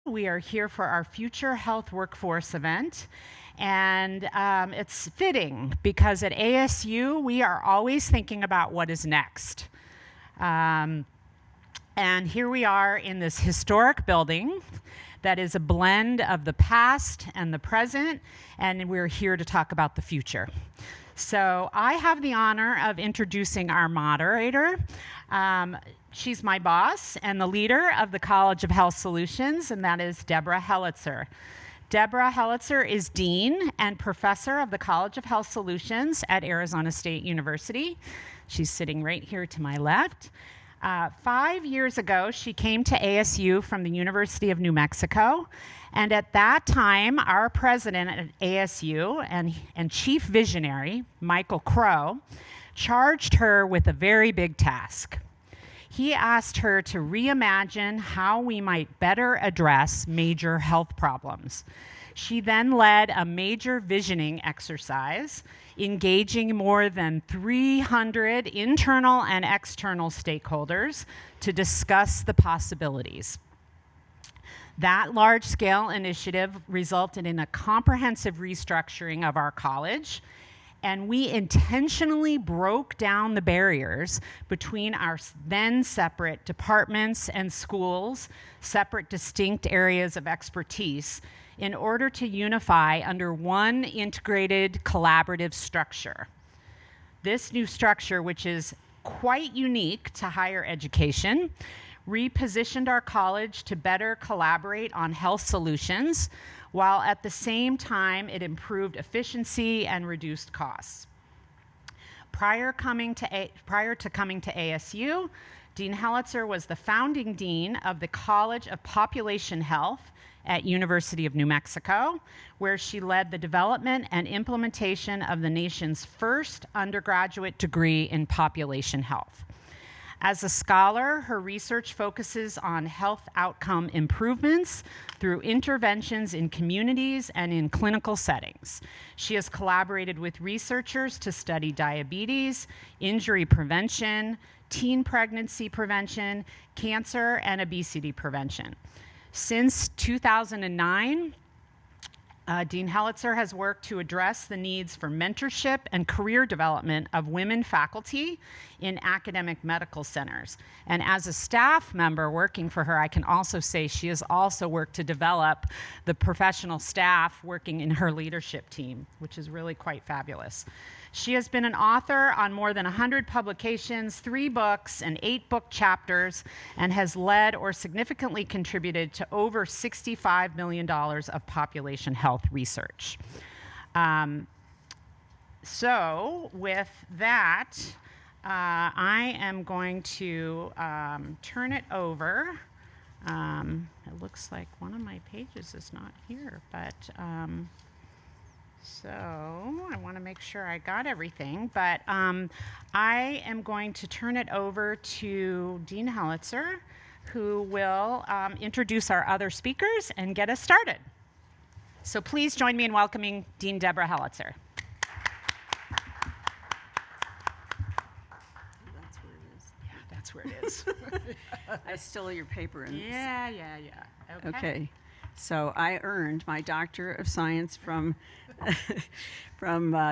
We are here for our Future Health Workforce event. And it's fitting because at ASU, we are always thinking about what is next. And here we are in this historic building that is a blend of the past and the present, and we're here to talk about the future. So I have the honor of introducing our moderator. She's my boss and the leader of the College of Health Solutions, and that is Deborah Hellitzer. Deborah Hellitzer is Dean and Professor of the College of Health Solutions at Arizona State University. She's sitting right here to my left. 5 years ago, she came to ASU from the University of New Mexico, and at that time, our president at ASU and chief visionary, Michael Crow, charged her with a very big task. He asked her to reimagine how we might better address major health problems. She then led a major visioning exercise, engaging more than 300 internal and external stakeholders to discuss the possibilities. That large-scale initiative resulted in a comprehensive restructuring of our college, and we intentionally broke down the barriers between our then separate departments and schools, separate distinct areas of expertise, in order to unify under one integrated collaborative structure. This new structure, which is quite unique to higher education, repositioned our college to better collaborate on health solutions, while at the same time it improved efficiency and reduced costs. Prior to coming to ASU, Dean Hellitzer was the founding dean of the College of Population Health at University of New Mexico, where she led the development and implementation of the nation's first undergraduate degree in population health. As a scholar, her research focuses on health outcome improvements through interventions in communities and in clinical settings. She has collaborated with researchers to study diabetes, injury prevention, teen pregnancy prevention, cancer, and obesity prevention. Since 2009, Dean Hellitzer has worked to address the needs for mentorship and career development of women faculty in academic medical centers. And as a staff member working for her, I can also say she has also worked to develop the professional staff working in her leadership team, which is really quite fabulous. She has been an author on more than 100 publications, 3 books, and 8 book chapters, and has led or significantly contributed to over $65 million of population health research. So with that, I am going to turn it over. It looks like one of my pages is not here, but so I want to make sure I got everything, but I am going to turn it over to Dean Hellitzer, who will introduce our other speakers and get us started. So please join me in welcoming Dean Deborah Hellitzer. That's where it is. I stole your paper. Yeah. Okay. So I earned my Doctor of Science from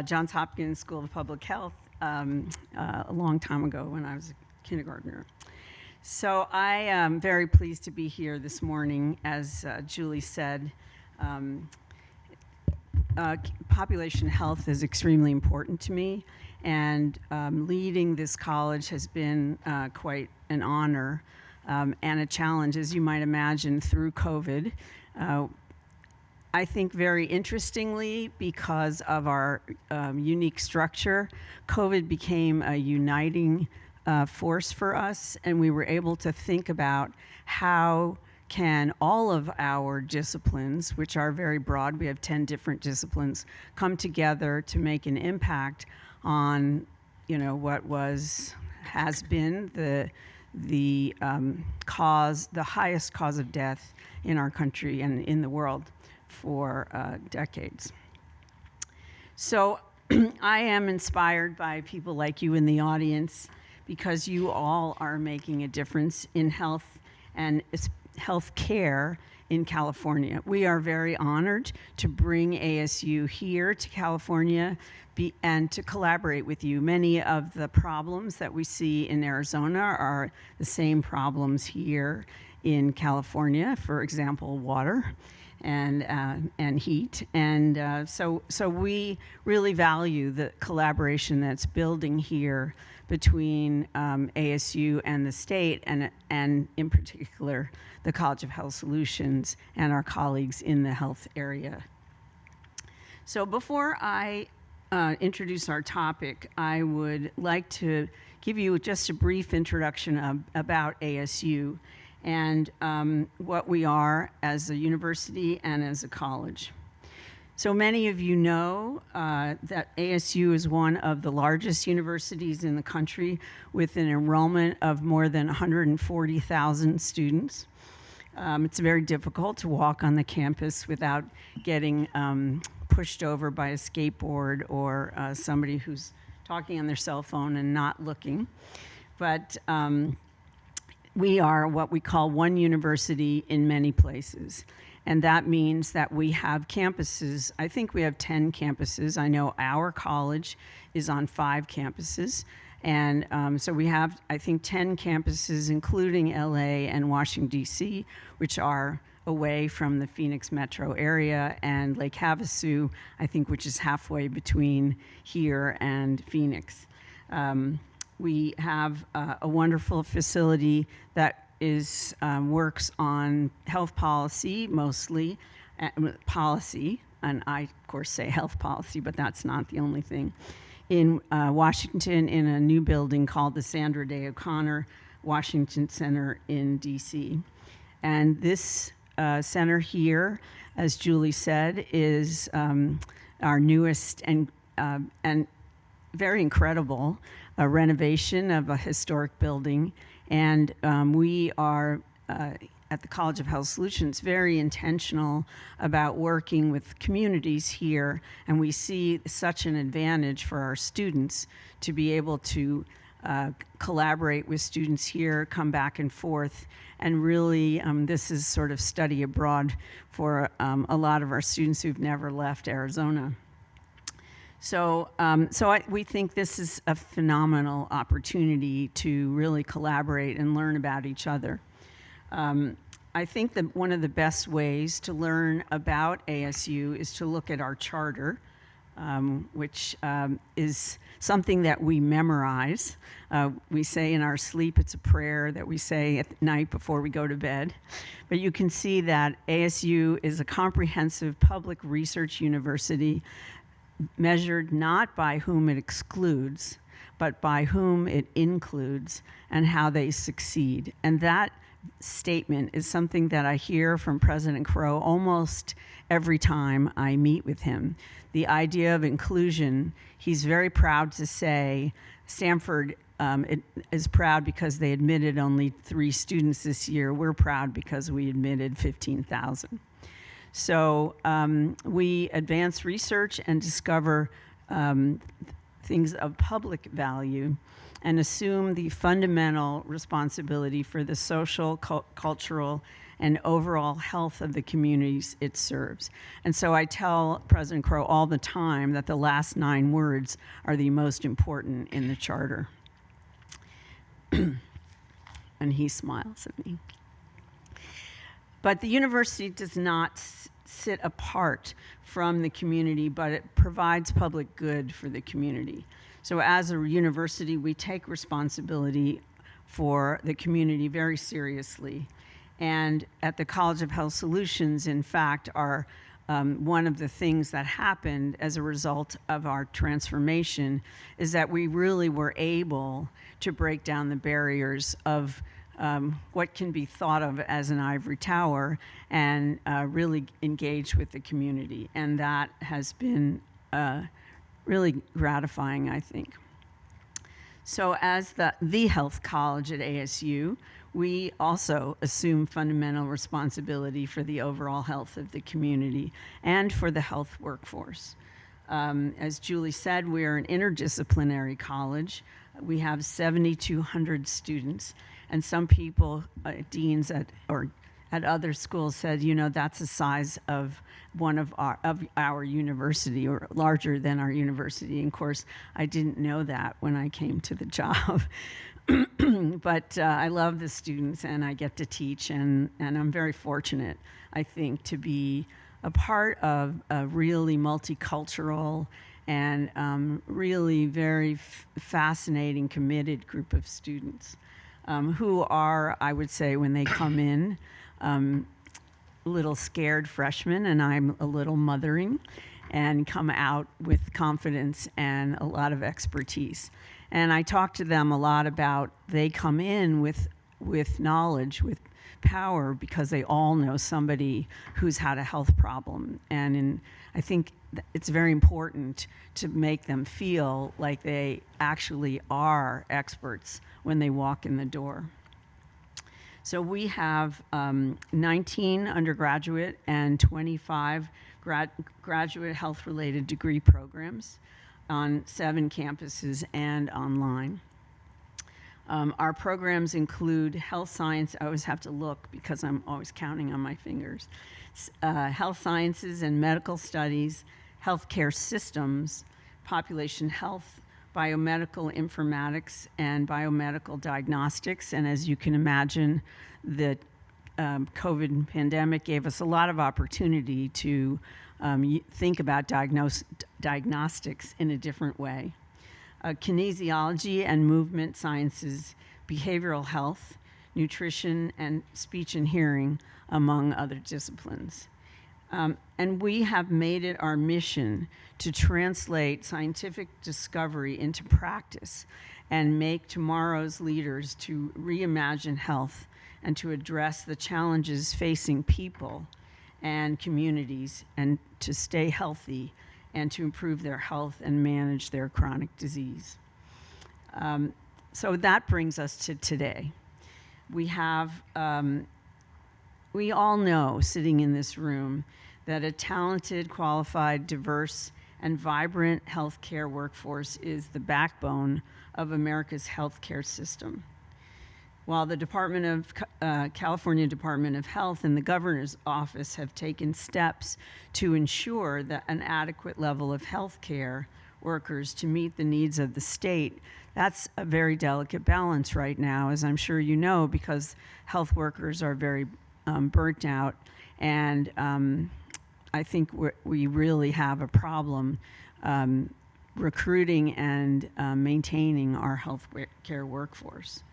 Johns Hopkins School of Public Health a long time ago when I was a kindergartner. So I am very pleased to be here this morning. As Julie said, population health is extremely important to me, and leading this college has been quite an honor and a challenge, as you might imagine, through COVID. I think very interestingly, because of our unique structure, COVID became a uniting force for us, and we were able to think about how can all of our disciplines, which are very broad, we have 10 different disciplines, come together to make an impact on, what has been the highest cause of death in our country and in the world for decades. So I am inspired by people like you in the audience, because you all are making a difference in health and health care in California. We are very honored to bring ASU here to California and to collaborate with you. Many of the problems that we see in Arizona are the same problems here in California, for example, water and heat. And so we really value the collaboration that's building here between ASU and the state, and in particular, the College of Health Solutions and our colleagues in the health area. So before I introduce our topic, I would like to give you just a brief introduction about ASU and what we are as a university and as a college. So many of you know that ASU is one of the largest universities in the country with an enrollment of more than 140,000 students. It's very difficult to walk on the campus without getting pushed over by a skateboard or somebody who's talking on their cell phone and not looking. But we are what we call one university in many places. And that means that we have campuses. I think we have 10 campuses. I know our college is on 5 campuses. And so we have, I think, 10 campuses, including LA and Washington, D.C., which are away from the Phoenix metro area, and Lake Havasu, I think, which is halfway between here and Phoenix. We have a wonderful facility that works on health policy, mostly, policy, and I, of course, say health policy, but that's not the only thing. In Washington, in a new building called the Sandra Day O'Connor Washington Center in D.C. And this center here, as Julie said, is our newest and very incredible renovation of a historic building. And we are, at the College of Health Solutions, very intentional about working with communities here. And we see such an advantage for our students to be able to collaborate with students here, come back and forth. And really, this is sort of study abroad for a lot of our students who've never left Arizona. So we think this is a phenomenal opportunity to really collaborate and learn about each other. I think that one of the best ways to learn about ASU is to look at our charter, which is something that we memorize. We say in our sleep, it's a prayer that we say at night before we go to bed. But you can see that ASU is a comprehensive public research university measured not by whom it excludes, but by whom it includes and how they succeed. And that statement is something that I hear from President Crow almost every time I meet with him. The idea of inclusion, he's very proud to say Stanford is proud because they admitted only 3 students this year. We're proud because we admitted 15,000. So we advance research and discover things of public value and assume the fundamental responsibility for the social, cultural, and overall health of the communities it serves. And so I tell President Crow all the time that the last 9 words are the most important in the charter. And he smiles at me. But the university does not sit apart from the community, but it provides public good for the community. So as a university, we take responsibility for the community very seriously. And at the College of Health Solutions, in fact, are one of the things that happened as a result of our transformation is that we really were able to break down the barriers of what can be thought of as an ivory tower and really engage with the community. And that has been really gratifying, I think. So as the health college at ASU, we also assume fundamental responsibility for the overall health of the community and for the health workforce. As Julie said, we are an interdisciplinary college. We have 7,200 students, and some people, deans or at other schools said, you know, that's the size of one of our university, or larger than our university. And of course, I didn't know that when I came to the job. But I love the students, and I get to teach, and I'm very fortunate, I think, to be a part of a really multicultural and really very fascinating, committed group of students who are, I would say, when they come in, little scared freshmen, and I'm a little mothering, and come out with confidence and a lot of expertise. And I talk to them a lot about they come in with knowledge, with power, because they all know somebody who's had a health problem. And I think it's very important to make them feel like they actually are experts when they walk in the door. So we have 19 undergraduate and 25 graduate health-related degree programs on 7 campuses and online. Our programs include health science. I always have to look because I'm always counting on my fingers. Health sciences and medical studies, healthcare systems, population health, biomedical informatics, and biomedical diagnostics. And as you can imagine, the COVID pandemic gave us a lot of opportunity to think about diagnostics in a different way. Kinesiology and movement sciences, behavioral health, nutrition, and speech and hearing, among other disciplines. And we have made it our mission to translate scientific discovery into practice and make tomorrow's leaders to reimagine health and to address the challenges facing people and communities, and to stay healthy and to improve their health and manage their chronic disease. So that brings us to today. We have, we all know, sitting in this room, that a talented, qualified, diverse, and vibrant healthcare workforce is the backbone of America's healthcare system. While the California Department of Health and the Governor's Office have taken steps to ensure that an adequate level of healthcare workers to meet the needs of the state, that's a very delicate balance right now, as I'm sure you know, because health workers are very burnt out, and I think we really have a problem recruiting and maintaining our health care workforce.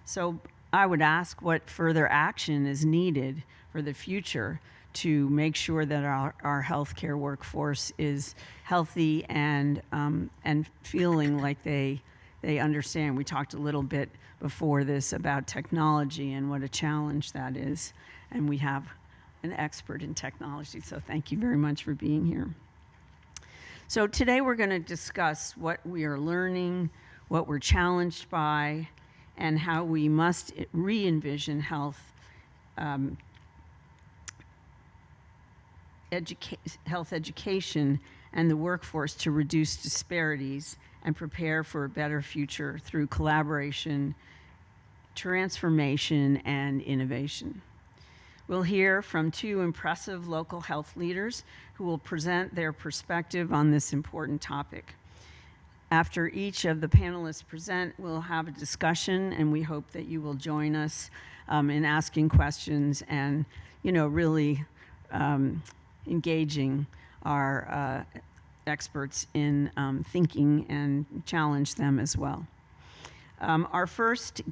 So I would ask what further action is needed for the future to make sure that our healthcare workforce is healthy and feeling like they understand. We talked a little bit before this about technology and what a challenge that is, and we have an expert in technology, so thank you very much for being here. So today we're going to discuss what we are learning, what we're challenged by, and how we must re-envision health education and the workforce to reduce disparities and prepare for a better future through collaboration, transformation, and innovation. We'll hear from 2 impressive local health leaders who will present their perspective on this important topic. After each of the panelists present, we'll have a discussion, and we hope that you will join us in asking questions and, really engaging our experts in thinking and challenge them as well. Our first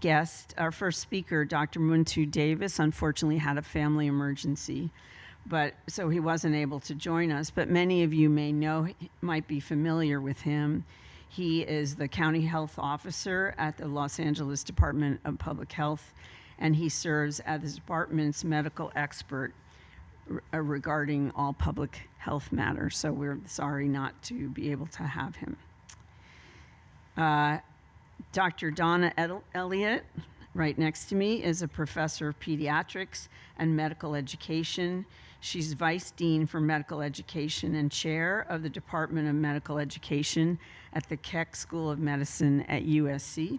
speaker, Dr. Muntu Davis, unfortunately had a family emergency, so he wasn't able to join us, but many of you might be familiar with him. He is the county health officer at the Los Angeles Department of Public Health, and he serves as the department's medical expert regarding all public health matters, so we're sorry not to be able to have him. Dr. Donna Elliott, right next to me, is a professor of pediatrics and medical education. She's Vice Dean for Medical Education and Chair of the Department of Medical Education at the Keck School of Medicine at USC.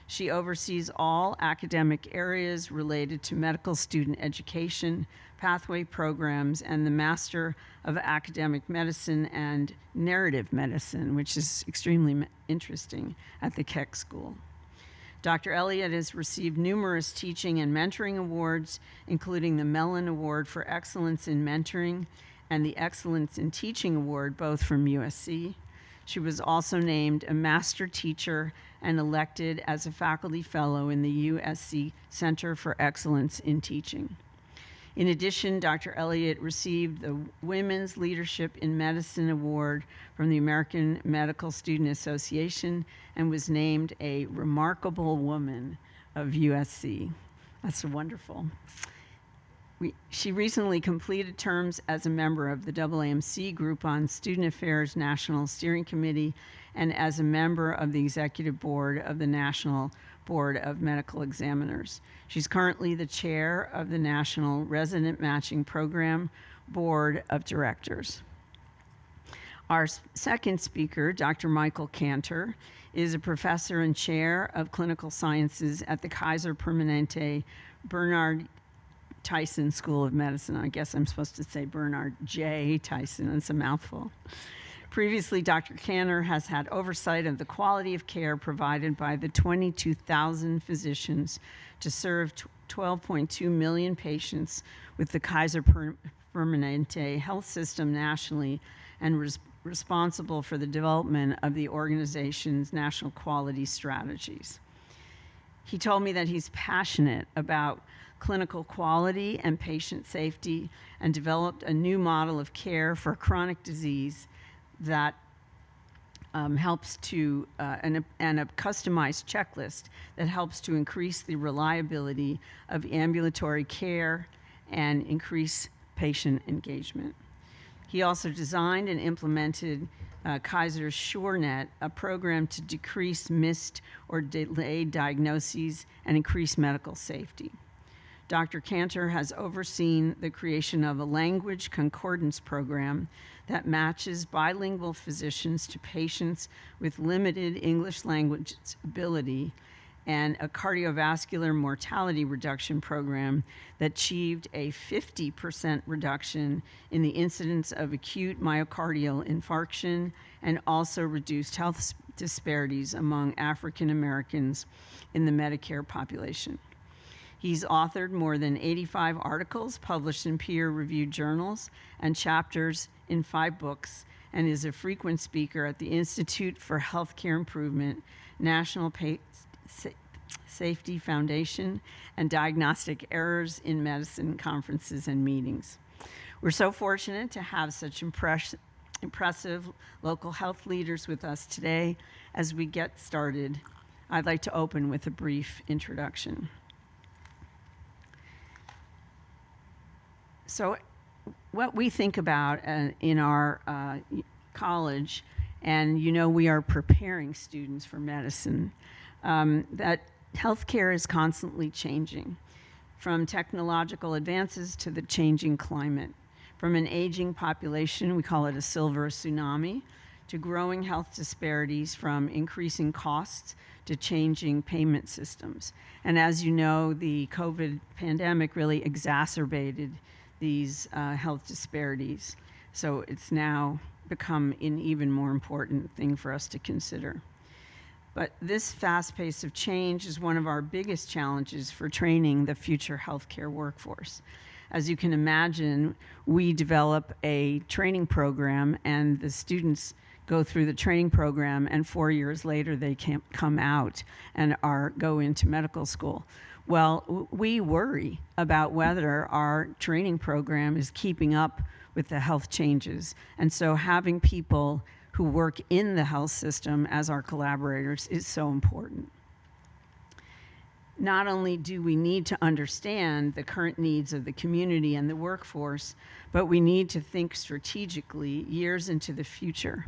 She oversees all academic areas related to medical student education, pathway programs, and the Master of Academic Medicine and Narrative Medicine, which is extremely interesting at the Keck School. Dr. Elliott has received numerous teaching and mentoring awards, including the Mellon Award for Excellence in Mentoring and the Excellence in Teaching Award, both from USC. She was also named a master teacher and elected as a faculty fellow in the USC Center for Excellence in Teaching. In addition, Dr. Elliott received the Women's Leadership in Medicine Award from the American Medical Student Association and was named a Remarkable Woman of USC. That's wonderful. She recently completed terms as a member of the AAMC Group on Student Affairs National Steering Committee and as a member of the Executive Board of the National Board of Medical Examiners. She's currently the chair of the National Resident Matching Program Board of Directors. Our second speaker, Dr. Michael Cantor, is a professor and chair of clinical sciences at the Kaiser Permanente Bernard Tyson School of Medicine. I guess I'm supposed to say Bernard J. Tyson. It's a mouthful. Previously, Dr. Cantor has had oversight of the quality of care provided by the 22,000 physicians to serve 12.2 million patients with the Kaiser Permanente health system nationally and responsible for the development of the organization's national quality strategies. He told me that he's passionate about clinical quality and patient safety and developed a new model of care for chronic disease that helps to, and a customized checklist that helps to increase the reliability of ambulatory care and increase patient engagement. He also designed and implemented Kaiser's SureNet, a program to decrease missed or delayed diagnoses and increase medical safety. Dr. Cantor has overseen the creation of a language concordance program that matches bilingual physicians to patients with limited English language ability and a cardiovascular mortality reduction program that achieved a 50% reduction in the incidence of acute myocardial infarction and also reduced health disparities among African Americans in the Medicare population. He's authored more than 85 articles published in peer-reviewed journals and chapters in 5 books, and is a frequent speaker at the Institute for Healthcare Improvement, National Safety Foundation, and Diagnostic Errors in Medicine conferences and meetings. We're so fortunate to have such impressive local health leaders with us today. As we get started, I'd like to open with a brief introduction. So what we think about in our college, and we are preparing students for medicine, that healthcare is constantly changing, from technological advances to the changing climate, from an aging population, we call it a silver tsunami, to growing health disparities, from increasing costs to changing payment systems. And as you know, the COVID pandemic really exacerbated these health disparities. So it's now become an even more important thing for us to consider. But this fast pace of change is one of our biggest challenges for training the future healthcare workforce. As you can imagine, we develop a training program and the students go through the training program and 4 years later they can come out and go into medical school. Well, we worry about whether our training program is keeping up with the health changes. And so having people who work in the health system as our collaborators is so important. Not only do we need to understand the current needs of the community and the workforce, but we need to think strategically years into the future.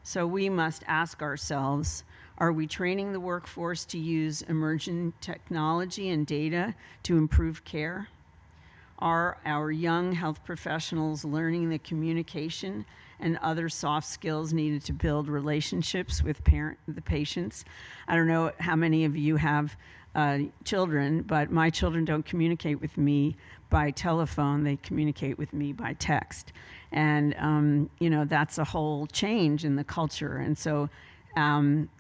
So we must ask ourselves, are we training the workforce to use emerging technology and data to improve care? Are our young health professionals learning the communication and other soft skills needed to build relationships with the patients? I don't know how many of you have children, but my children don't communicate with me by telephone. They communicate with me by text. And, that's a whole change in the culture. And so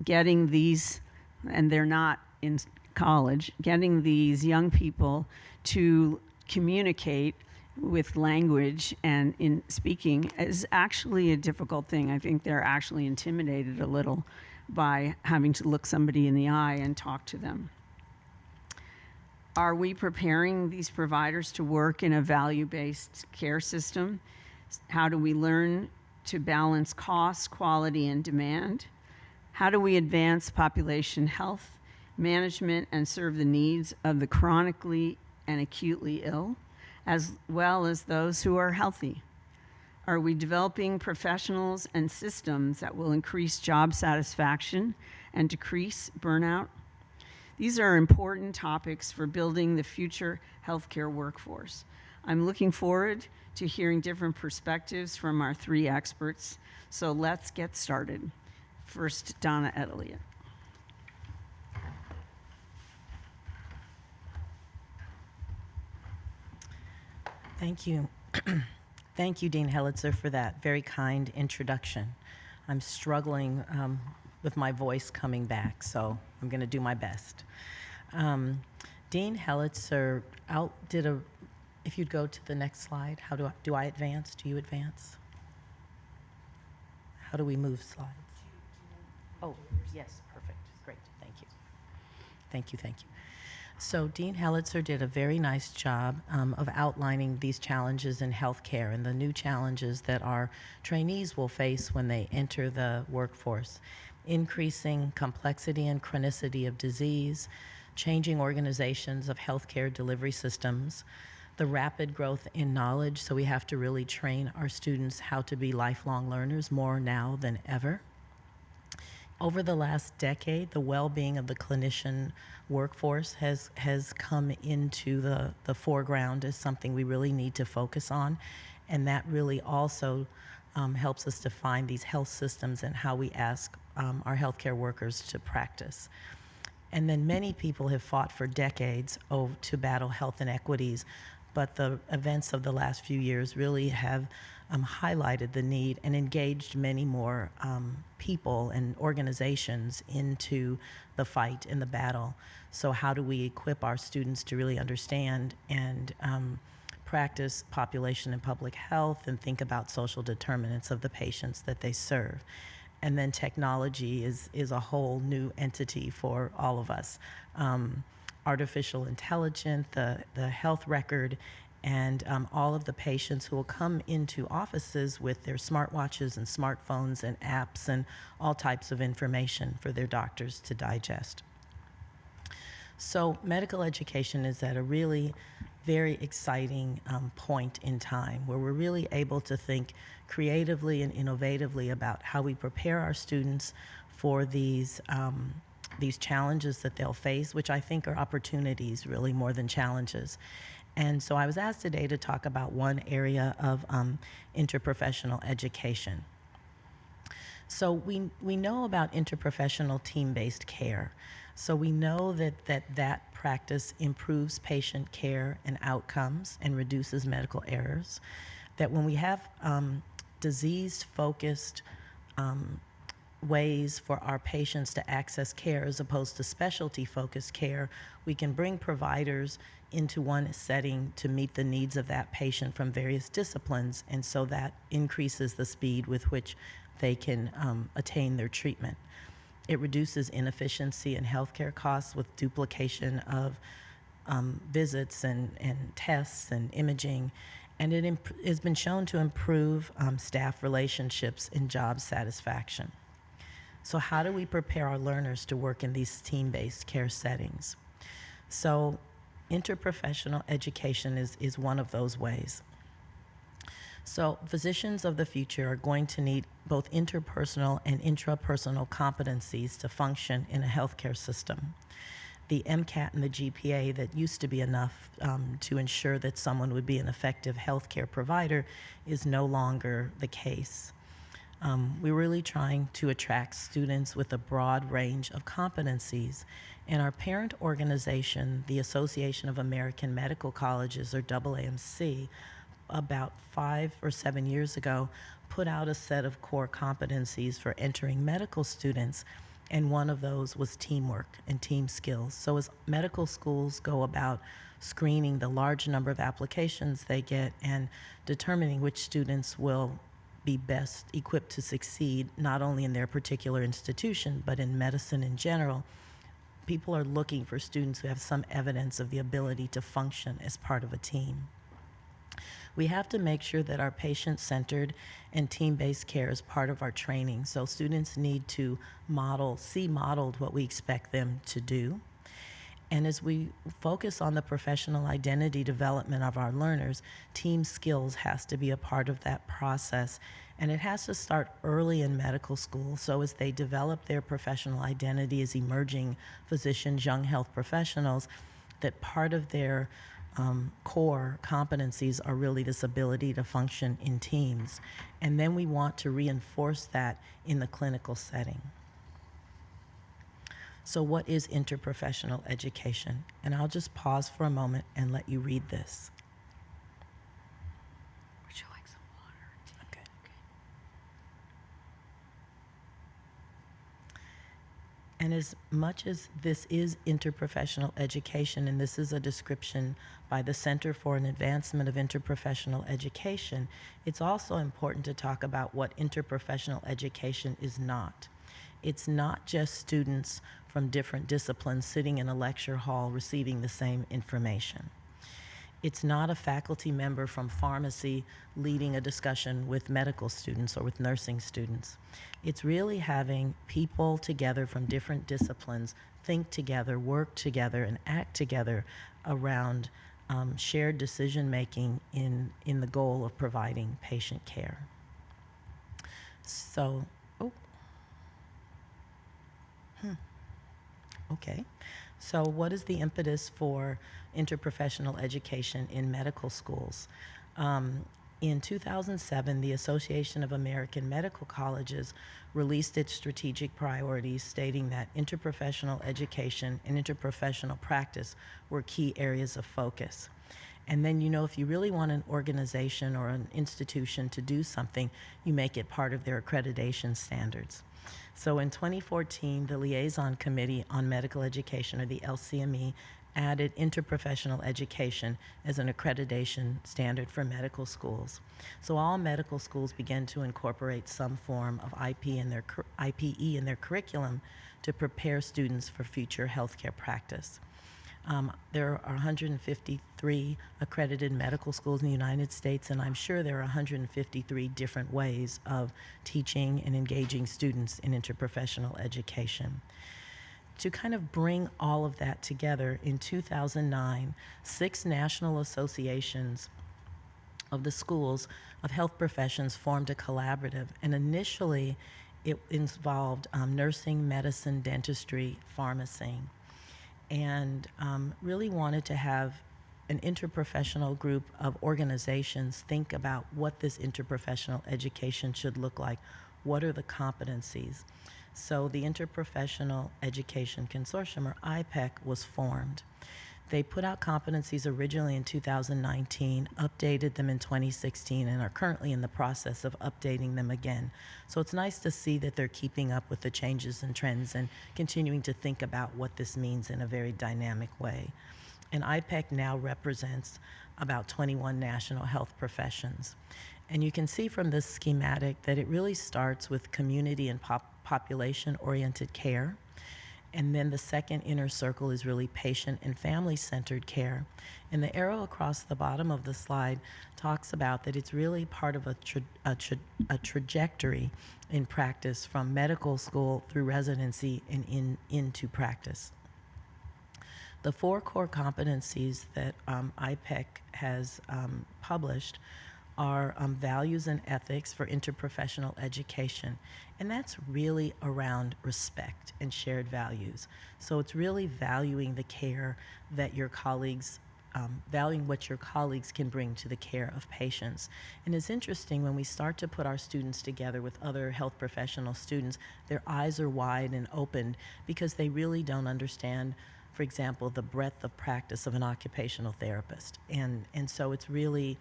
getting these, and they're not in college, getting these young people to communicate with language and in speaking is actually a difficult thing. I think they're actually intimidated a little by having to look somebody in the eye and talk to them. Are we preparing these providers to work in a value-based care system? How do we learn to balance cost, quality, and demand? How do we advance population health management and serve the needs of the chronically and acutely ill, as well as those who are healthy? Are we developing professionals and systems that will increase job satisfaction and decrease burnout? These are important topics for building the future healthcare workforce. I'm looking forward to hearing different perspectives from our three experts. So let's get started. First, Donna Elliott. Thank you. Thank you, Dean Hellitzer, for that very kind introduction. I'm struggling with my voice coming back, so I'm going to do my best. Dean Hellitzer if you'd go to the next slide. How do I advance? Do you advance? How do we move slides? Oh, yes, perfect. Great, thank you. Thank you, thank you. So Dean Hellitzer did a very nice job of outlining these challenges in healthcare and the new challenges that our trainees will face when they enter the workforce. Increasing complexity and chronicity of disease, changing organizations of healthcare delivery systems, the rapid growth in knowledge, so we have to really train our students how to be lifelong learners more now than ever. Over the last decade, the well-being of the clinician workforce has come into the foreground as something we really need to focus on, and that really also helps us define these health systems and how we ask our healthcare workers to practice. And then many people have fought for decades to battle health inequities, but the events of the last few years really have highlighted the need and engaged many more people and organizations into the fight and the battle. So how do we equip our students to really understand and practice population and public health and think about social determinants of the patients that they serve? And then technology is a whole new entity for all of us. Artificial intelligence, the health record, and all of the patients who will come into offices with their smartwatches and smartphones and apps and all types of information for their doctors to digest. So medical education is at a really very exciting point in time where we're really able to think creatively and innovatively about how we prepare our students for these challenges that they'll face, which I think are opportunities really more than challenges. And so I was asked today to talk about one area of interprofessional education. So we know about interprofessional team-based care. So we know that practice improves patient care and outcomes and reduces medical errors. That when we have disease-focused ways for our patients to access care as opposed to specialty-focused care, we can bring providers into one setting to meet the needs of that patient from various disciplines, and so that increases the speed with which they can attain their treatment. It reduces inefficiency in healthcare costs with duplication of visits and tests and imaging, and it has been shown to improve staff relationships and job satisfaction. So how do we prepare our learners to work in these team-based care settings? So interprofessional education is one of those ways. So physicians of the future are going to need both interpersonal and intrapersonal competencies to function in a healthcare system. the MCAT and the GPA that used to be enough to ensure that someone would be an effective healthcare provider is no longer the case. We're really trying to attract students with a broad range of competencies. And our parent organization, the Association of American Medical Colleges, or AAMC, about 5 or 7 years ago, put out a set of core competencies for entering medical students. And one of those was teamwork and team skills. So as medical schools go about screening the large number of applications they get and determining which students will be best equipped to succeed, not only in their particular institution, but in medicine in general, people are looking for students who have some evidence of the ability to function as part of a team. We have to make sure that our patient-centered and team-based care is part of our training. So students need to see modeled what we expect them to do. And as we focus on the professional identity development of our learners, team skills has to be a part of that process. And it has to start early in medical school. So as they develop their professional identity as emerging physicians, young health professionals, that part of their core competencies are really this ability to function in teams. And then we want to reinforce that in the clinical setting. So what is interprofessional education? And I'll just pause for a moment and let you read this. Would you like some water? Okay. And as much as this is interprofessional education, and this is a description by the Center for an Advancement of Interprofessional Education, it's also important to talk about what interprofessional education is not. It's not just students from different disciplines sitting in a lecture hall receiving the same information. It's not a faculty member from pharmacy leading a discussion with medical students or with nursing students. It's really having people together from different disciplines think together, work together, and act together around shared decision-making in the goal of providing patient care. So, okay. So what is the impetus for interprofessional education in medical schools? In 2007, the Association of American Medical Colleges released its strategic priorities, stating that interprofessional education and interprofessional practice were key areas of focus. And then, if you really want an organization or an institution to do something, you make it part of their accreditation standards. So in 2014, the Liaison Committee on Medical Education, or the LCME, added interprofessional education as an accreditation standard for medical schools. So all medical schools began to incorporate some form of IPE in their curriculum to prepare students for future healthcare practice. There are 153 accredited medical schools in the United States, and I'm sure there are 153 different ways of teaching and engaging students in interprofessional education. To kind of bring all of that together, in 2009, 6 national associations of the schools of health professions formed a collaborative, and initially it involved nursing, medicine, dentistry, pharmacy, and really wanted to have an interprofessional group of organizations think about what this interprofessional education should look like. What are the competencies? So the Interprofessional Education Consortium, or IPEC, was formed. They put out competencies originally in 2019, updated them in 2016, and are currently in the process of updating them again. So it's nice to see that they're keeping up with the changes and trends and continuing to think about what this means in a very dynamic way. And IPEC now represents about 21 national health professions. And you can see from this schematic that it really starts with community and population-oriented care. And then the second inner circle is really patient and family-centered care. And the arrow across the bottom of the slide talks about that it's really part of a trajectory in practice from medical school through residency and into practice. The 4 core competencies that IPEC has published are values and ethics for interprofessional education. And that's really around respect and shared values. So it's really valuing the care that your colleagues, valuing what your colleagues can bring to the care of patients. And it's interesting when we start to put our students together with other health professional students, their eyes are wide and opened because they really don't understand, for example, the breadth of practice of an occupational therapist. And so it's really,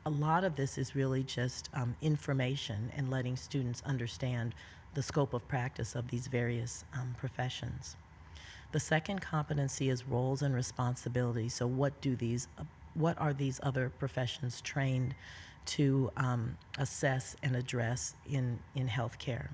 a lot of this is really just information and letting students understand the scope of practice of these various professions. The second competency is roles and responsibilities. So what are these other professions trained to assess and address in healthcare?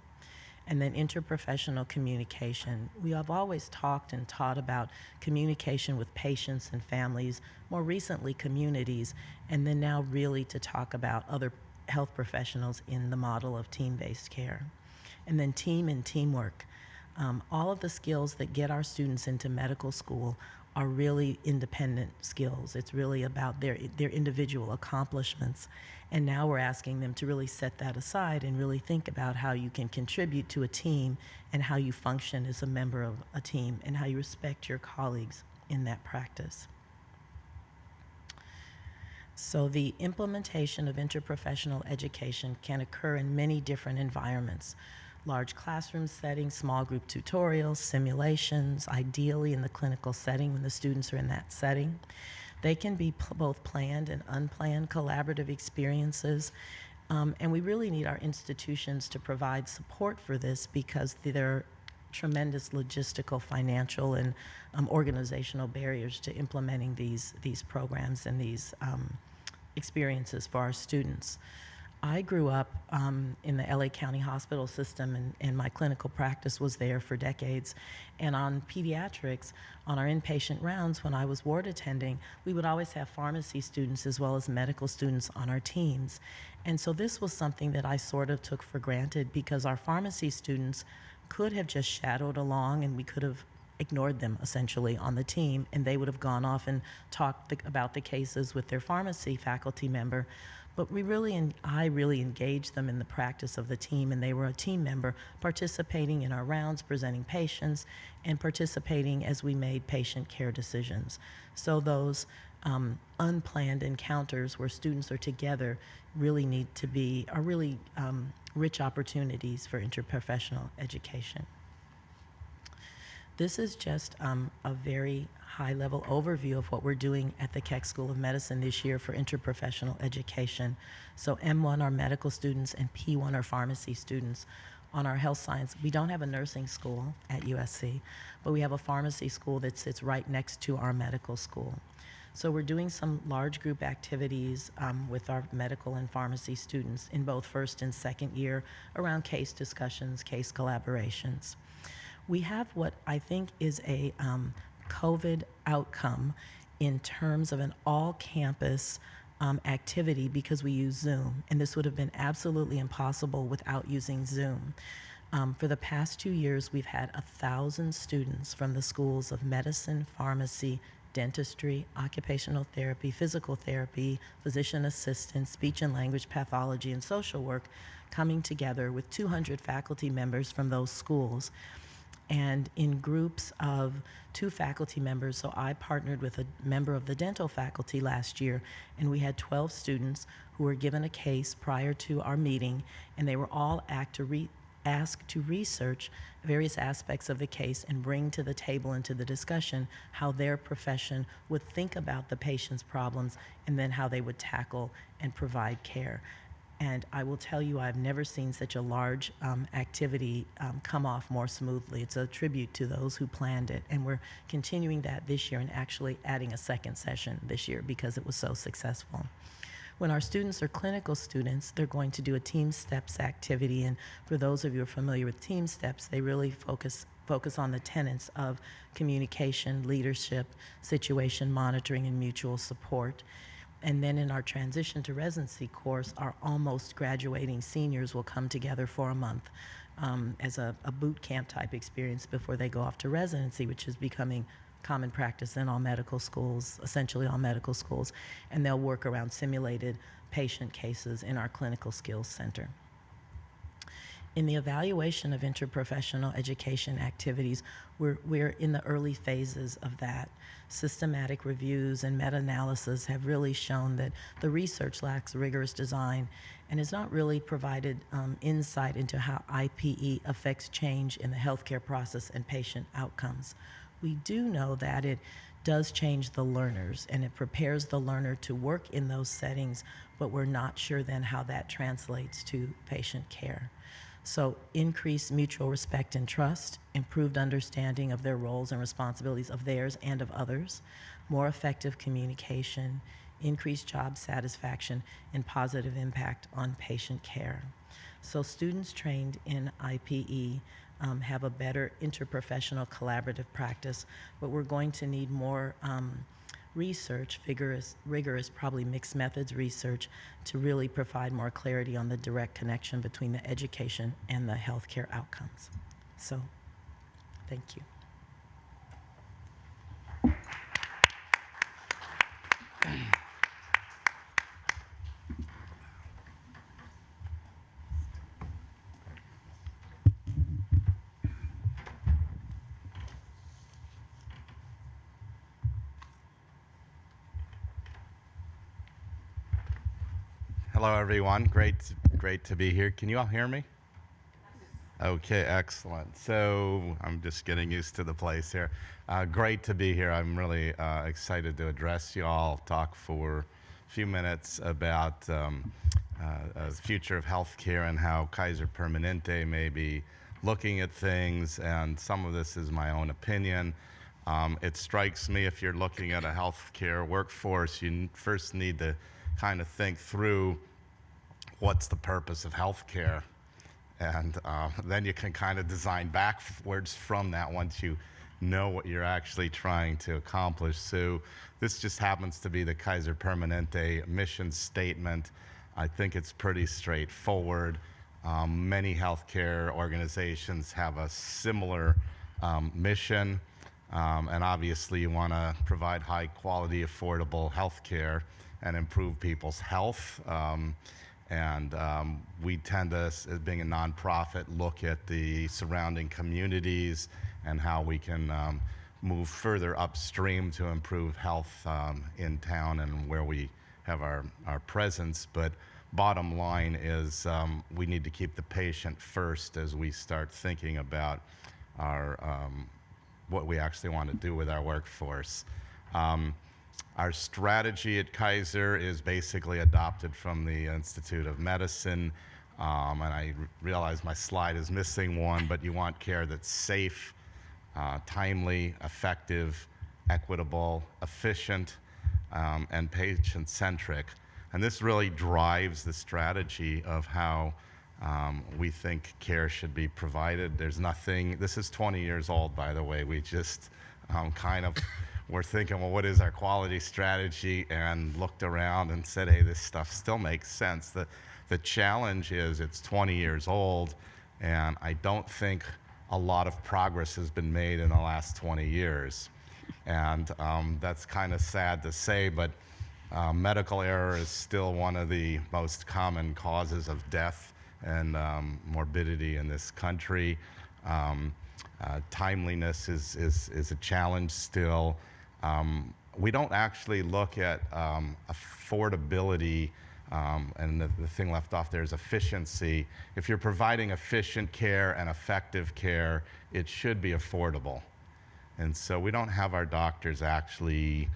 And then interprofessional communication. We have always talked and taught about communication with patients and families, more recently communities, and then now really to talk about other health professionals in the model of team-based care. And then team and teamwork. All of the skills that get our students into medical school are really independent skills. It's really about their individual accomplishments. And now we're asking them to really set that aside and really think about how you can contribute to a team and how you function as a member of a team and how you respect your colleagues in that practice. So the implementation of interprofessional education can occur in many different environments. Large classroom settings, small group tutorials, simulations, ideally in the clinical setting when the students are in that setting. They can be both planned and unplanned collaborative experiences. And we really need our institutions to provide support for this because there are tremendous logistical, financial, and organizational barriers to implementing these programs and these experiences for our students. I grew up in the LA County hospital system, and my clinical practice was there for decades. And on pediatrics, on our inpatient rounds, when I was ward attending, we would always have pharmacy students as well as medical students on our teams. And so this was something that I sort of took for granted because our pharmacy students could have just shadowed along and we could have ignored them essentially on the team, and they would have gone off and talked about the cases with their pharmacy faculty member. But I really engaged them in the practice of the team, and they were a team member participating in our rounds, presenting patients, and participating as we made patient care decisions. So those unplanned encounters where students are together really are really rich opportunities for interprofessional education. This is just a very high-level overview of what we're doing at the Keck School of Medicine this year for interprofessional education. So M1 are medical students and P1 are pharmacy students. On our health science, we don't have a nursing school at USC, but we have a pharmacy school that sits right next to our medical school. So we're doing some large group activities with our medical and pharmacy students in both first and second year around case discussions, case collaborations. We have what I think is a COVID outcome in terms of an all-campus activity because we use Zoom, and this would have been absolutely impossible without using Zoom. For the past 2 years, we've had 1,000 students from the schools of medicine, pharmacy, dentistry, occupational therapy, physical therapy, physician assistant, speech and language pathology, and social work coming together with 200 faculty members from those schools. And in groups of 2 faculty members, so I partnered with a member of the dental faculty last year, and we had 12 students who were given a case prior to our meeting, and they were all asked to research various aspects of the case and bring to the table and to the discussion how their profession would think about the patient's problems and then how they would tackle and provide care. And I will tell you, I've never seen such a large activity come off more smoothly. It's a tribute to those who planned it. And we're continuing that this year and actually adding a second session this year because it was so successful. When our students are clinical students, they're going to do a Team Steps activity. And for those of you who are familiar with Team Steps, they really focus on the tenets of communication, leadership, situation monitoring, and mutual support. And then in our transition to residency course, our almost graduating seniors will come together for a month as a boot camp type experience before they go off to residency, which is becoming common practice in all medical schools, essentially all medical schools. And they'll work around simulated patient cases in our clinical skills center. In the evaluation of interprofessional education activities, we're in the early phases of that. Systematic reviews and meta-analysis have really shown that the research lacks rigorous design and has not really provided insight into how IPE affects change in the healthcare process and patient outcomes. We do know that it does change the learners and it prepares the learner to work in those settings, but we're not sure then how that translates to patient care. So increased mutual respect and trust, improved understanding of their roles and responsibilities of theirs and of others, more effective communication, increased job satisfaction, and positive impact on patient care. So students trained in IPE have a better interprofessional collaborative practice, but we're going to need more research, rigorous, probably mixed methods research, to really provide more clarity on the direct connection between the education and the healthcare outcomes. So, thank you. Hello, everyone. Great to be here. Can you all hear me? Okay, excellent. So I'm just getting used to the place here. Great to be here. I'm really excited to address you all, talk for a few minutes about the future of healthcare and how Kaiser Permanente may be looking at things, and some of this is my own opinion. It strikes me, if you're looking at a healthcare workforce, you first need to kind of think through what's the purpose of healthcare, and then you can kind of design backwards from that once you know what you're actually trying to accomplish. So this just happens to be the Kaiser Permanente mission statement. I think it's pretty straightforward. Many healthcare organizations have a similar mission, and obviously you want to provide high quality, affordable healthcare and improve people's health. We tend to, as being a nonprofit, look at the surrounding communities and how we can move further upstream to improve health in town and where we have our presence. But bottom line is we need to keep the patient first as we start thinking about our what we actually want to do with our workforce. Our strategy at Kaiser is basically adopted from the Institute of Medicine, and I realize my slide is missing one, but you want care that's safe, timely, effective, equitable, efficient, and patient-centric. And this really drives the strategy of how we think care should be provided. There's nothing, this is 20 years old, by the way. We just we're thinking, well, what is our quality strategy? And looked around and said, hey, this stuff still makes sense. The challenge is it's 20 years old, and I don't think a lot of progress has been made in the last 20 years. And that's kind of sad to say, but medical error is still one of the most common causes of death and morbidity in this country. Timeliness is a challenge still. We don't actually look at affordability, and the thing left off there is efficiency. If you're providing efficient care and effective care, it should be affordable. And so we don't have our doctors actually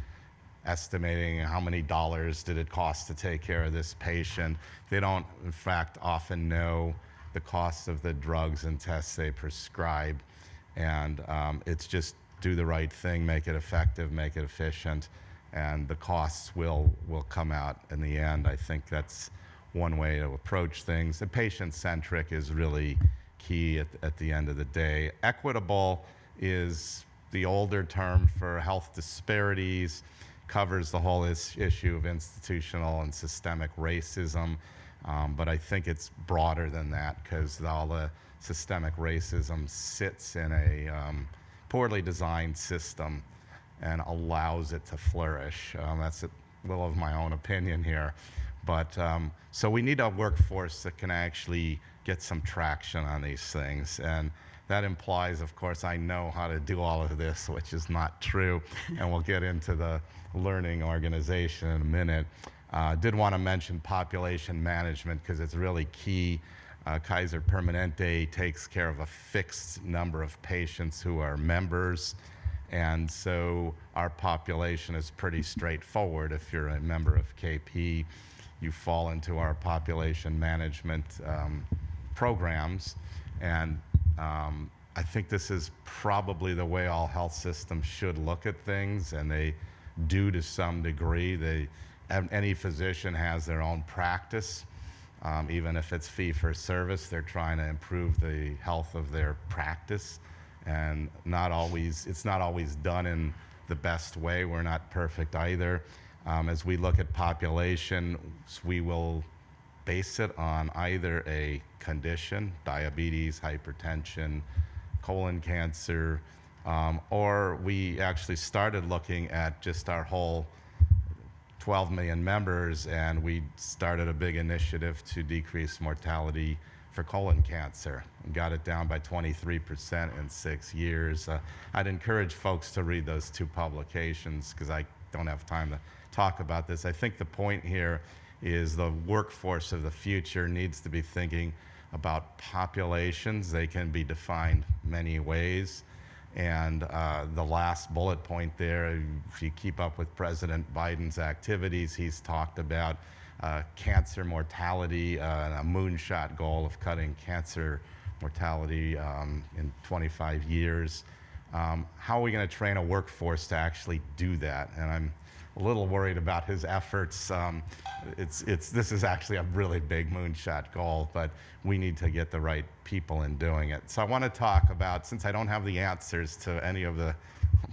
estimating how many dollars did it cost to take care of this patient. They don't, in fact, often know the cost of the drugs and tests they prescribe. And it's just do the right thing, make it effective, make it efficient, and the costs will come out in the end. I think that's one way to approach things. The patient-centric is really key at the end of the day. Equitable is the older term for health disparities, covers the whole issue of institutional and systemic racism, but I think it's broader than that because all the systemic racism sits in a poorly designed system and allows it to flourish. That's a little of my own opinion here, But so we need a workforce that can actually get some traction on these things. And that implies, of course, I know how to do all of this, which is not true. And we'll get into the learning organization in a minute. Did want to mention population management because it's really key. Kaiser Permanente takes care of a fixed number of patients who are members. And so our population is pretty straightforward. If you're a member of KP, you fall into our population management programs. And I think this is probably the way all health systems should look at things, and they do to some degree. Any physician has their own practice. Even if it's fee for service, they're trying to improve the health of their practice. And it's not always done in the best way. We're not perfect either. As we look at population, we will base it on either a condition, diabetes, hypertension, colon cancer, or we actually started looking at just our whole 12 million members, and we started a big initiative to decrease mortality for colon cancer and got it down by 23% in 6 years. I'd encourage folks to read those two publications because I don't have time to talk about this. I think the point here is the workforce of the future needs to be thinking about populations. They can be defined many ways. And the last bullet point there, if you keep up with President Biden's activities, he's talked about cancer mortality, a moonshot goal of cutting cancer mortality in 25 years. How are we going to train a workforce to actually do that? And I'm a little worried about his efforts. This is actually a really big moonshot goal, but we need to get the right people in doing it. So I want to talk about, since I don't have the answers to any of the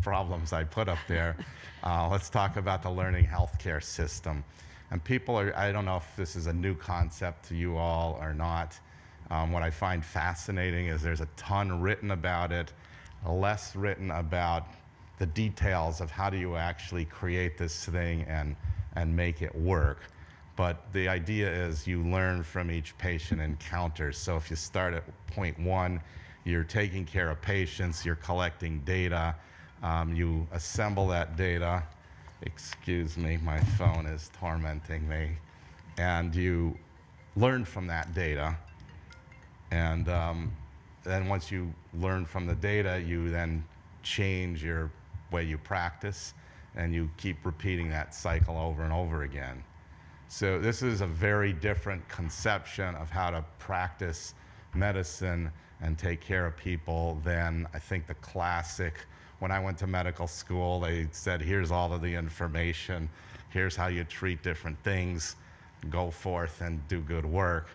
problems I put up there, let's talk about the learning healthcare system. And I don't know if this is a new concept to you all or not. What I find fascinating is there's a ton written about it, less written about the details of how do you actually create this thing and make it work. But the idea is you learn from each patient encounter. So if you start at point one, you're taking care of patients, you're collecting data, you assemble that data. Excuse me, my phone is tormenting me. And you learn from that data. And then once you learn from the data, you then change your way you practice, and you keep repeating that cycle over and over again. So this is a very different conception of how to practice medicine and take care of people than I think the classic. When I went to medical school, they said, here's all of the information, here's how you treat different things, go forth and do good work.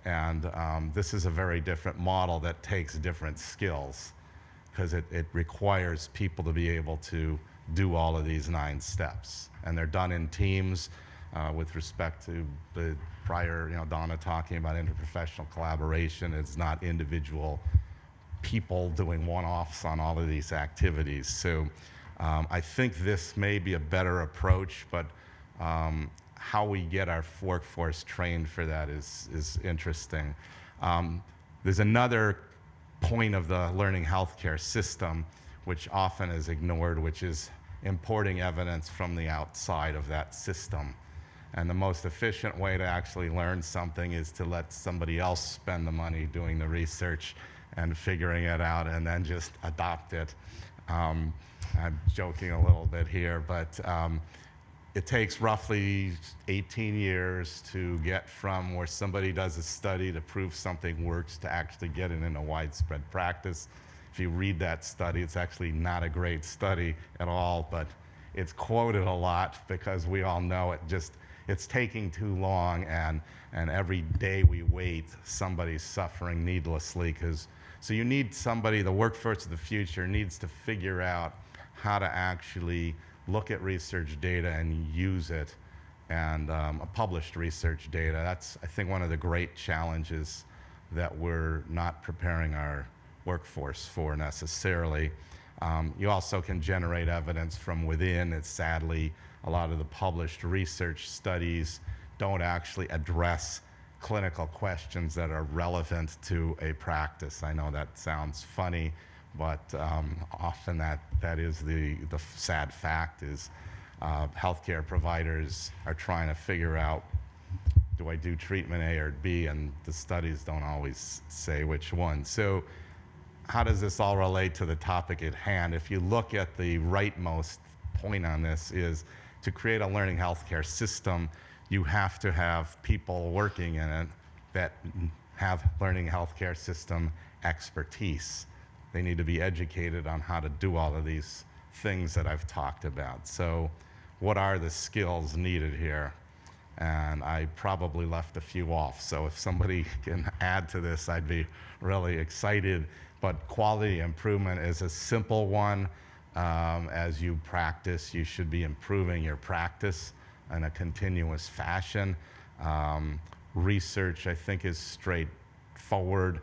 And this is a very different model that takes different skills, because it requires people to be able to do all of these 9 steps. And they're done in teams with respect to the prior, Donna talking about interprofessional collaboration. It's not individual people doing one-offs on all of these activities. So I think this may be a better approach, but how we get our workforce trained for that is interesting. There's another point of the learning healthcare system, which often is ignored, which is importing evidence from the outside of that system. And the most efficient way to actually learn something is to let somebody else spend the money doing the research and figuring it out and then just adopt it. I'm joking a little bit here, but it takes roughly 18 years to get from where somebody does a study to prove something works to actually get it into widespread practice. If you read that study, it's actually not a great study at all, but it's quoted a lot because we all know it's taking too long, and every day we wait, somebody's suffering needlessly. So you need somebody, the workforce of the future needs to figure out how to actually look at research data and use it, and published research data. That's, I think, one of the great challenges that we're not preparing our workforce for necessarily. You also can generate evidence from within. It's sadly, a lot of the published research studies don't actually address clinical questions that are relevant to a practice. I know that sounds funny, but often that is the sad fact is healthcare providers are trying to figure out, do I do treatment A or B? And the studies don't always say which one. So how does this all relate to the topic at hand? If you look at the rightmost point on this is to create a learning healthcare system, you have to have people working in it that have learning healthcare system expertise. They need to be educated on how to do all of these things that I've talked about. So what are the skills needed here? And I probably left a few off. So if somebody can add to this, I'd be really excited. But quality improvement is a simple one. As you practice, you should be improving your practice in a continuous fashion. Research, I think, is straightforward.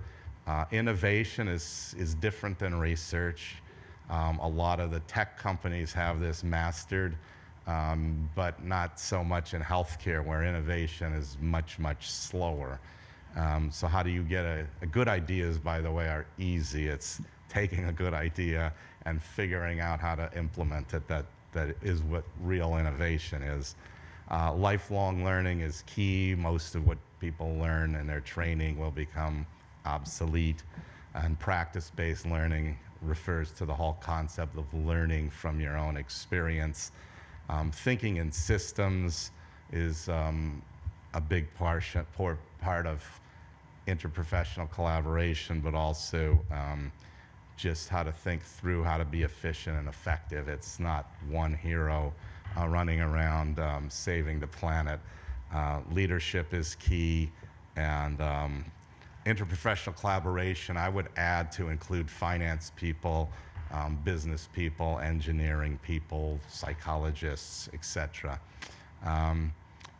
Innovation is different than research. A lot of the tech companies have this mastered, but not so much in healthcare, where innovation is much, much slower. So how do you get a good ideas, by the way, are easy. It's taking a good idea and figuring out how to implement it. That is what real innovation is. Lifelong learning is key. Most of what people learn in their training will become obsolete. And practice-based learning refers to the whole concept of learning from your own experience. Thinking in systems is a big part of interprofessional collaboration, but also just how to think through how to be efficient and effective. It's not one hero running around saving the planet. Leadership is key, and interprofessional collaboration, I would add to include finance people, business people, engineering people, psychologists, etc.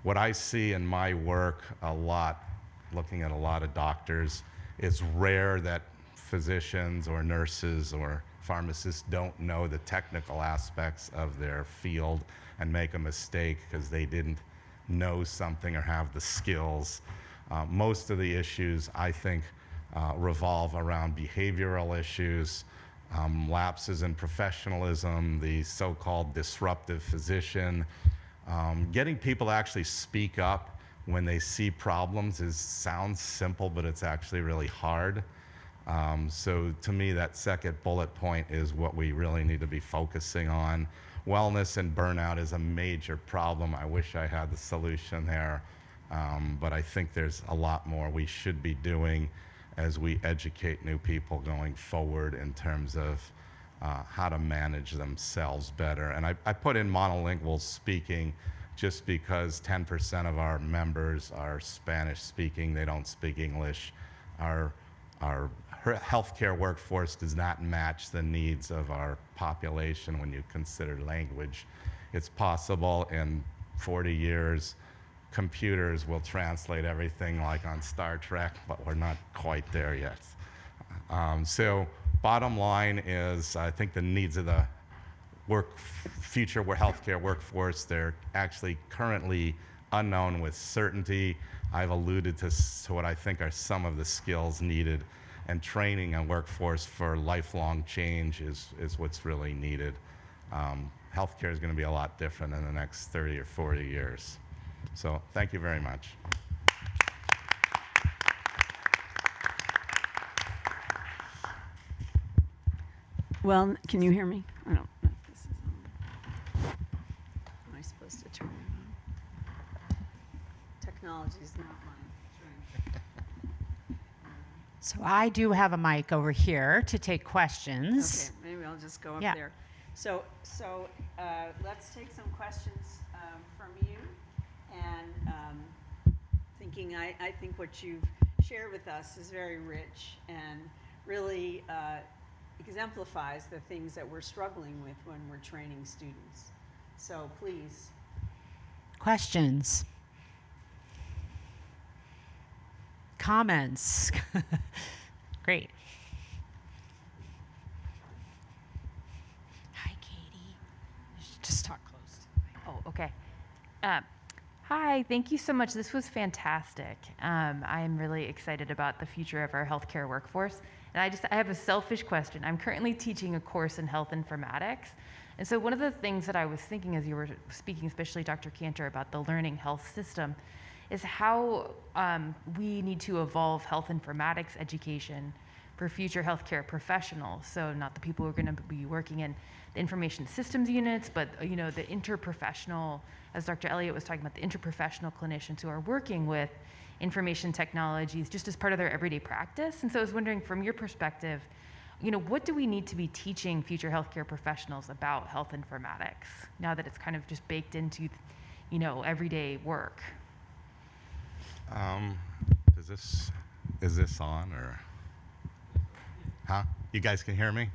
What I see in my work a lot, looking at a lot of doctors, it's rare that physicians or nurses or pharmacists don't know the technical aspects of their field and make a mistake because they didn't know something or have the skills. Most of the issues, I think, revolve around behavioral issues, lapses in professionalism, the so-called disruptive physician. Getting people to actually speak up when they see problems sounds simple, but it's actually really hard. So to me, that second bullet point is what we really need to be focusing on. Wellness and burnout is a major problem. I wish I had the solution there, but I think there's a lot more we should be doing as we educate new people going forward in terms of how to manage themselves better. And I put in monolingual speaking just because 10% of our members are Spanish speaking, they don't speak English. Our healthcare workforce does not match the needs of our population when you consider language. It's possible in 40 years, computers will translate everything like on Star Trek, but we're not quite there yet. So bottom line is, I think the needs of the future healthcare workforce, they're actually currently unknown with certainty. I've alluded to what I think are some of the skills needed, and training a workforce for lifelong change is what's really needed. Healthcare is going to be a lot different in the next 30 or 40 years. So thank you very much. Well, can you hear me? I don't know if this is on. Am I supposed to turn it on? Technology is not my strength. So I do have a mic over here to take questions. Okay, maybe I'll just go up Yeah. there. So let's take some questions from you. And I think what you've shared with us is very rich and really exemplifies the things that we're struggling with when we're training students. So please. Questions? Comments? Great. Hi, Katie. Just talk close. Oh, okay. Hi, thank you so much. This was fantastic. I am really excited about the future of our healthcare workforce. And I have a selfish question. I'm currently teaching a course in health informatics. And so one of the things that I was thinking as you were speaking, especially Dr. Cantor, about the learning health system, is how we need to evolve health informatics education for future healthcare professionals. So not the people who are going to be working in the information systems units, but the interprofessional, as Dr. Elliott was talking about, the interprofessional clinicians who are working with information technologies just as part of their everyday practice. And so I was wondering, from your perspective, what do we need to be teaching future healthcare professionals about health informatics now that it's kind of just baked into, everyday work? Is this on or? Huh? You guys can hear me?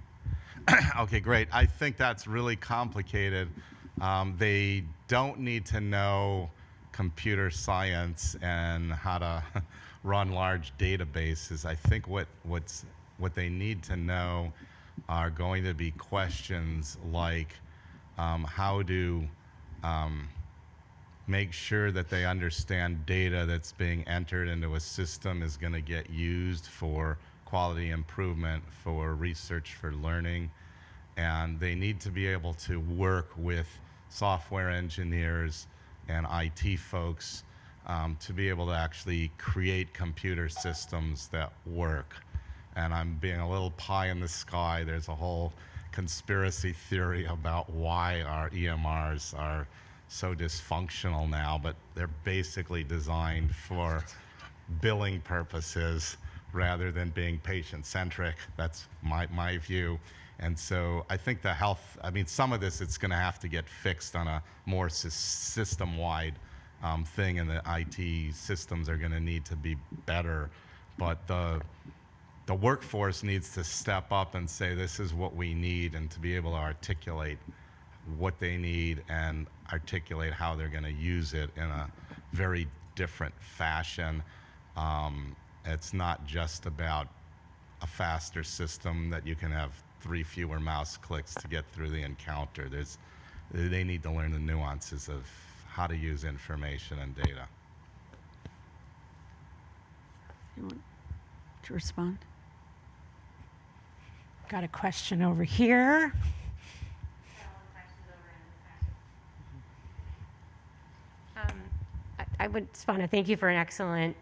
Okay, great. I think that's really complicated. They don't need to know computer science and how to run large databases. I think what they need to know are going to be questions like how to make sure that they understand data that's being entered into a system is going to get used for quality improvement, for research, for learning. And they need to be able to work with software engineers and IT folks to be able to actually create computer systems that work. And I'm being a little pie in the sky. There's a whole conspiracy theory about why our EMRs are so dysfunctional now, but they're basically designed for billing purposes rather than being patient-centric. That's my view. And so I think some of this, it's going to have to get fixed on a more system-wide thing, and the IT systems are going to need to be better. But the workforce needs to step up and say, this is what we need, and to be able to articulate what they need and articulate how they're going to use it in a very different fashion. It's not just about a faster system that you can have 3 fewer mouse clicks to get through the encounter. They need to learn the nuances of how to use information and data. You want to respond? Got a question over here. I would just want to thank you for an excellent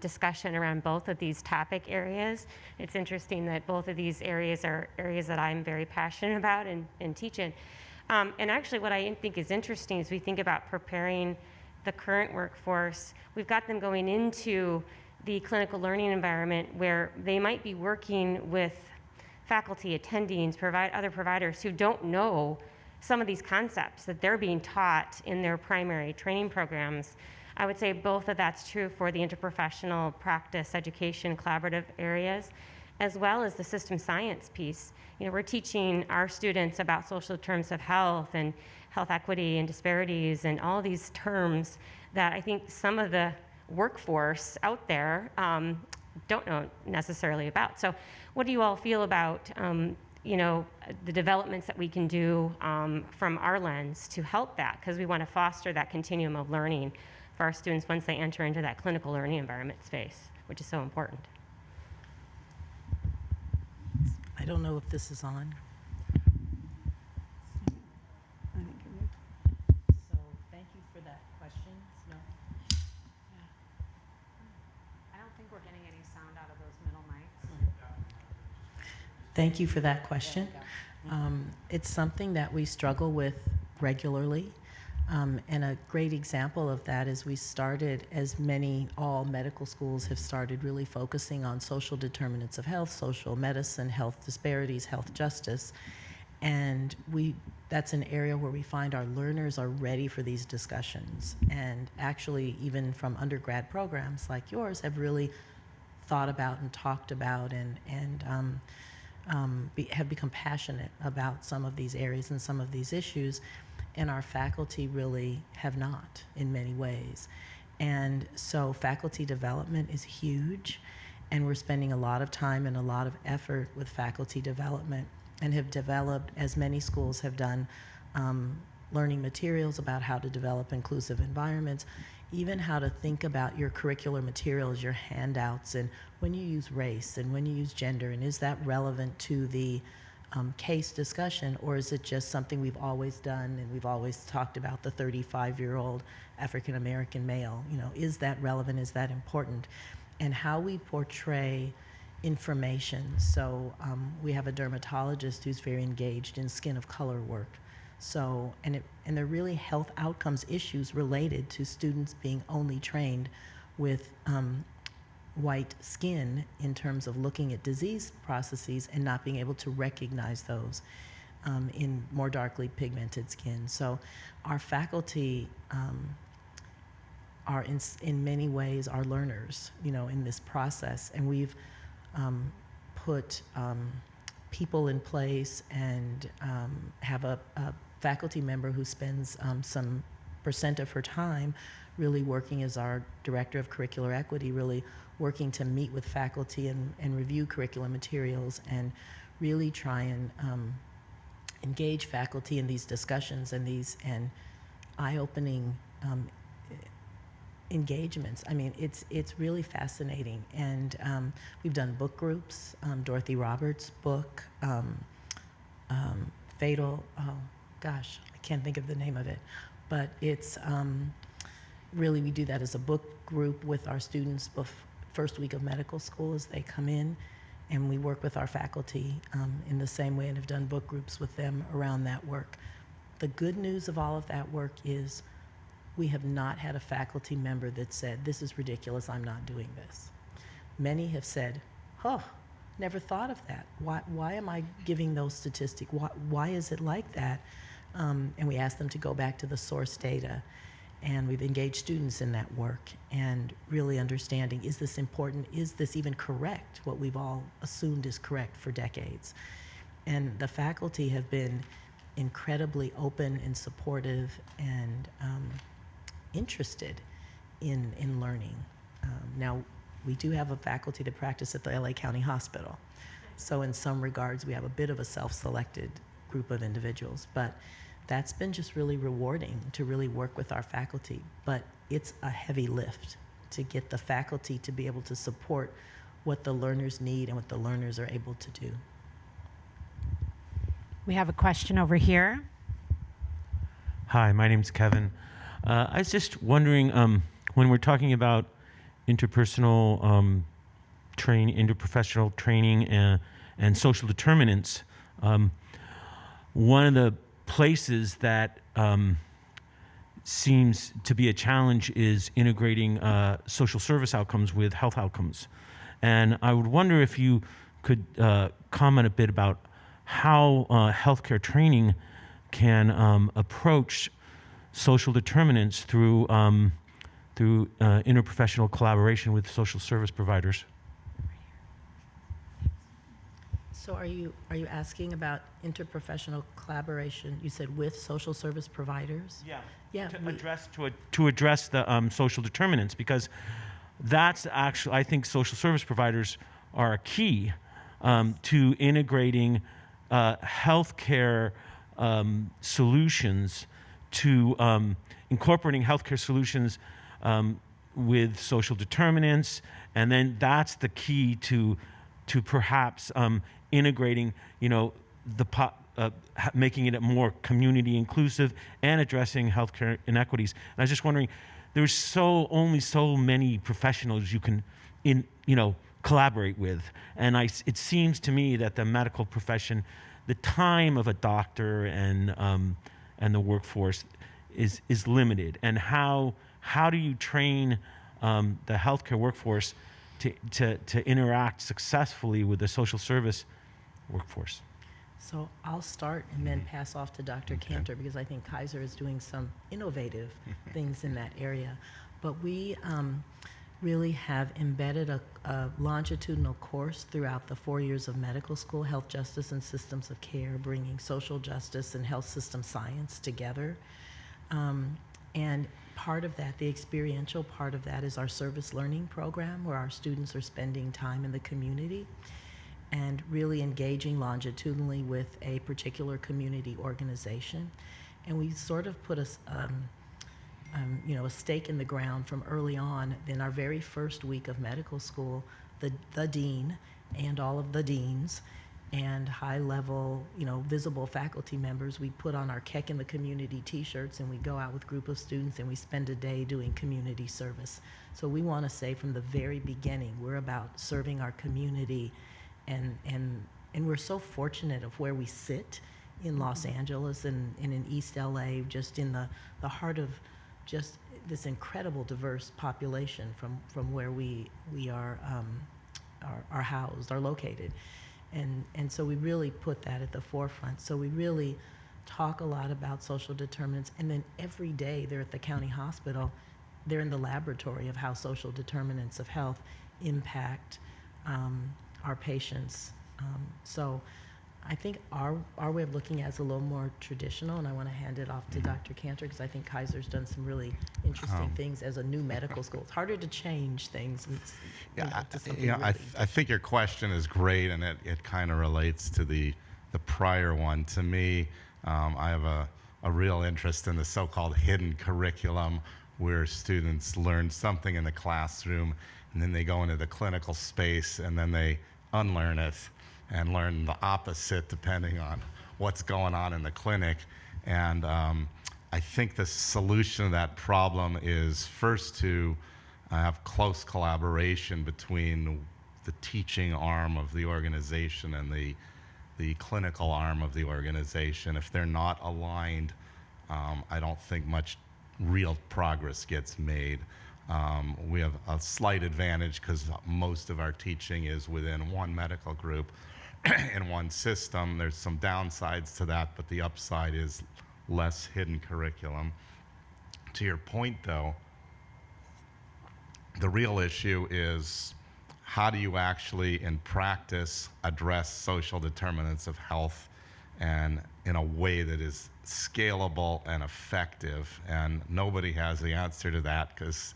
discussion around both of these topic areas. It's interesting that both of these areas are areas that I'm very passionate about and teach in. And actually what I think is interesting is we think about preparing the current workforce. We've got them going into the clinical learning environment where they might be working with faculty, attendings, other providers who don't know some of these concepts that they're being taught in their primary training programs. I would say both of that's true for the interprofessional practice, education, collaborative areas, as well as the system science piece. We're teaching our students about social terms of health and health equity and disparities and all these terms that I think some of the workforce out there don't know necessarily about. So what do you all feel about the developments that we can do from our lens to help that? Because we want to foster that continuum of learning for our students once they enter into that clinical learning environment space, which is so important. I don't know if this is on. I think it would. So thank you for that question. No? I don't think we're getting any sound out of those middle mics. Thank you for that question. It's something that we struggle with regularly. And a great example of that is we started, as all medical schools have started really focusing on social determinants of health, social medicine, health disparities, health justice. And that's an area where we find our learners are ready for these discussions. And actually, even from undergrad programs like yours, have really thought about and talked about and have become passionate about some of these areas and some of these issues. And our faculty really have not in many ways. And so faculty development is huge, and we're spending a lot of time and a lot of effort with faculty development, and have developed, as many schools have done, learning materials about how to develop inclusive environments, even how to think about your curricular materials, your handouts, and when you use race and when you use gender, and is that relevant to the case discussion, or is it just something we've always done and we've always talked about the 35-year-old African American male? You know, is that relevant? Is that important? And how we portray information. So we have a dermatologist who's very engaged in skin of color work. So, and they're really health outcomes issues related to students being only trained with white skin in terms of looking at disease processes and not being able to recognize those in more darkly pigmented skin. So our faculty are in many ways our learners, you know, in this process. And we've put people in place and have a faculty member who spends some percent of her time really working as our director of curricular equity, really working to meet with faculty and review curriculum materials and really try and engage faculty in these discussions and these eye-opening engagements. I mean, it's really fascinating. And we've done book groups, Dorothy Roberts' book, Fatal, oh gosh, I can't think of the name of it, but it's really, we do that as a book group with our students first week of medical school as they come in, and we work with our faculty in the same way and have done book groups with them around that work. The good news of all of that work is we have not had a faculty member that said, this is ridiculous, I'm not doing this. Many have said, oh, never thought of that. Why am I giving those statistics? Why is it like that? And we ask them to go back to the source data. And we've engaged students in that work and really understanding, is this important? Is this even correct? What we've all assumed is correct for decades. And the faculty have been incredibly open and supportive and interested in learning. Now, we do have a faculty that practice at the LA County Hospital. So in some regards, we have a bit of a self-selected group of individuals, but that's been just really rewarding to really work with our faculty. But it's a heavy lift to get the faculty to be able to support what the learners need and what the learners are able to do. We have a question over here. Hi, my name's Kevin. I was just wondering, when we're talking about interprofessional training and social determinants, one of the places that seems to be a challenge is integrating social service outcomes with health outcomes. And I would wonder if you could comment a bit about how healthcare training can approach social determinants through interprofessional collaboration with social service providers. So are you asking about interprofessional collaboration, you said with social service providers? Yeah. To address the social determinants, because that's actually, I think social service providers are a key to integrating healthcare solutions, to incorporating healthcare solutions with social determinants, and then that's the key to perhaps integrating, making it more community inclusive and addressing healthcare inequities. And I was just wondering, there's only so many professionals you can collaborate with, and it seems to me that the medical profession, the time of a doctor and the workforce is limited. And how do you train the healthcare workforce to interact successfully with the social service workforce? So I'll start and then pass off to Dr. Cantor, because I think Kaiser is doing some innovative things in that area. But we really have embedded a longitudinal course throughout the 4 years of medical school, Health Justice and Systems of Care, bringing social justice and health system science together. And part of that, the experiential part of that, is our service learning program, where our students are spending time in the community and really engaging longitudinally with a particular community organization. And we sort of put a stake in the ground from early on. In our very first week of medical school, the dean and all of the deans and high-level, visible faculty members, we put on our Keck in the Community t-shirts, and we go out with a group of students and we spend a day doing community service. So we want to say from the very beginning, we're about serving our community, and we're so fortunate of where we sit in Los Angeles and in East LA, just in the heart of just this incredible diverse population from where we are housed, are located. And so we really put that at the forefront. So we really talk a lot about social determinants, and then every day they're at the county hospital, they're in the laboratory of how social determinants of health impact our patients. So I think our way of looking at it is a little more traditional, and I want to hand it off to Dr. Cantor, because I think Kaiser's done some really interesting things as a new medical school. It's harder to change things. To something really I think your question is great, and it kind of relates to the prior one. To me, I have a real interest in the so-called hidden curriculum, where students learn something in the classroom, and then they go into the clinical space, and then they unlearn it and learn the opposite depending on what's going on in the clinic. And I think the solution to that problem is first to have close collaboration between the teaching arm of the organization and the clinical arm of the organization. If they're not aligned, I don't think much real progress gets made. We have a slight advantage because most of our teaching is within one medical group in one system. There's some downsides to that, but the upside is less hidden curriculum. To your point, though, the real issue is how do you actually, in practice, address social determinants of health and in a way that is scalable and effective? And nobody has the answer to that, because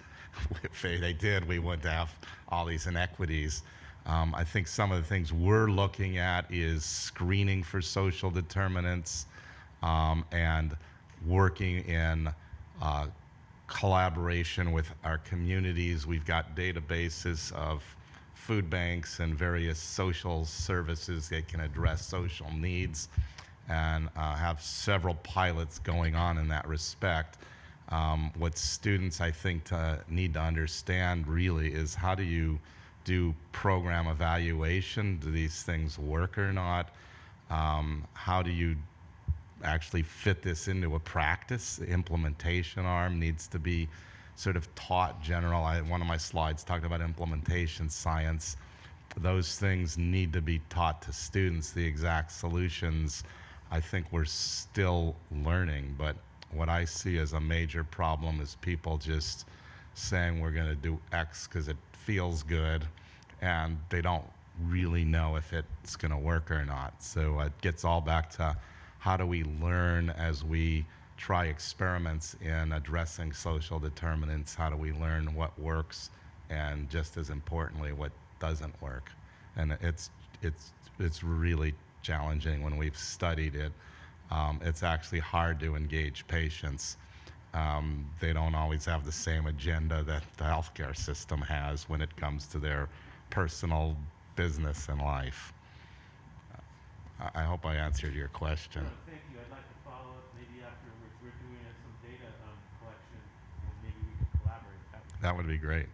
if they did, we wouldn't have all these inequities. I think some of the things we're looking at is screening for social determinants and working in collaboration with our communities. We've got databases of food banks and various social services that can address social needs, and have several pilots going on in that respect. What students, I think, need to understand really is, how do you do program evaluation? Do these things work or not? How do you actually fit this into a practice? The implementation arm needs to be sort of taught general. One of my slides talked about implementation science. Those things need to be taught to students. The exact solutions, I think we're still learning, but what I see as a major problem is people just saying we're going to do X because it feels good, and they don't really know if it's going to work or not. So it gets all back to, how do we learn as we try experiments in addressing social determinants? How do we learn what works, and just as importantly, what doesn't work? And it's really challenging when we've studied it. It's actually hard to engage patients. They don't always have the same agenda that the healthcare system has when it comes to their personal business and life. I hope I answered your question. Sure, thank you. I'd like to follow up maybe afterwards. We're doing some data collection, and maybe we can collaborate. That would be great.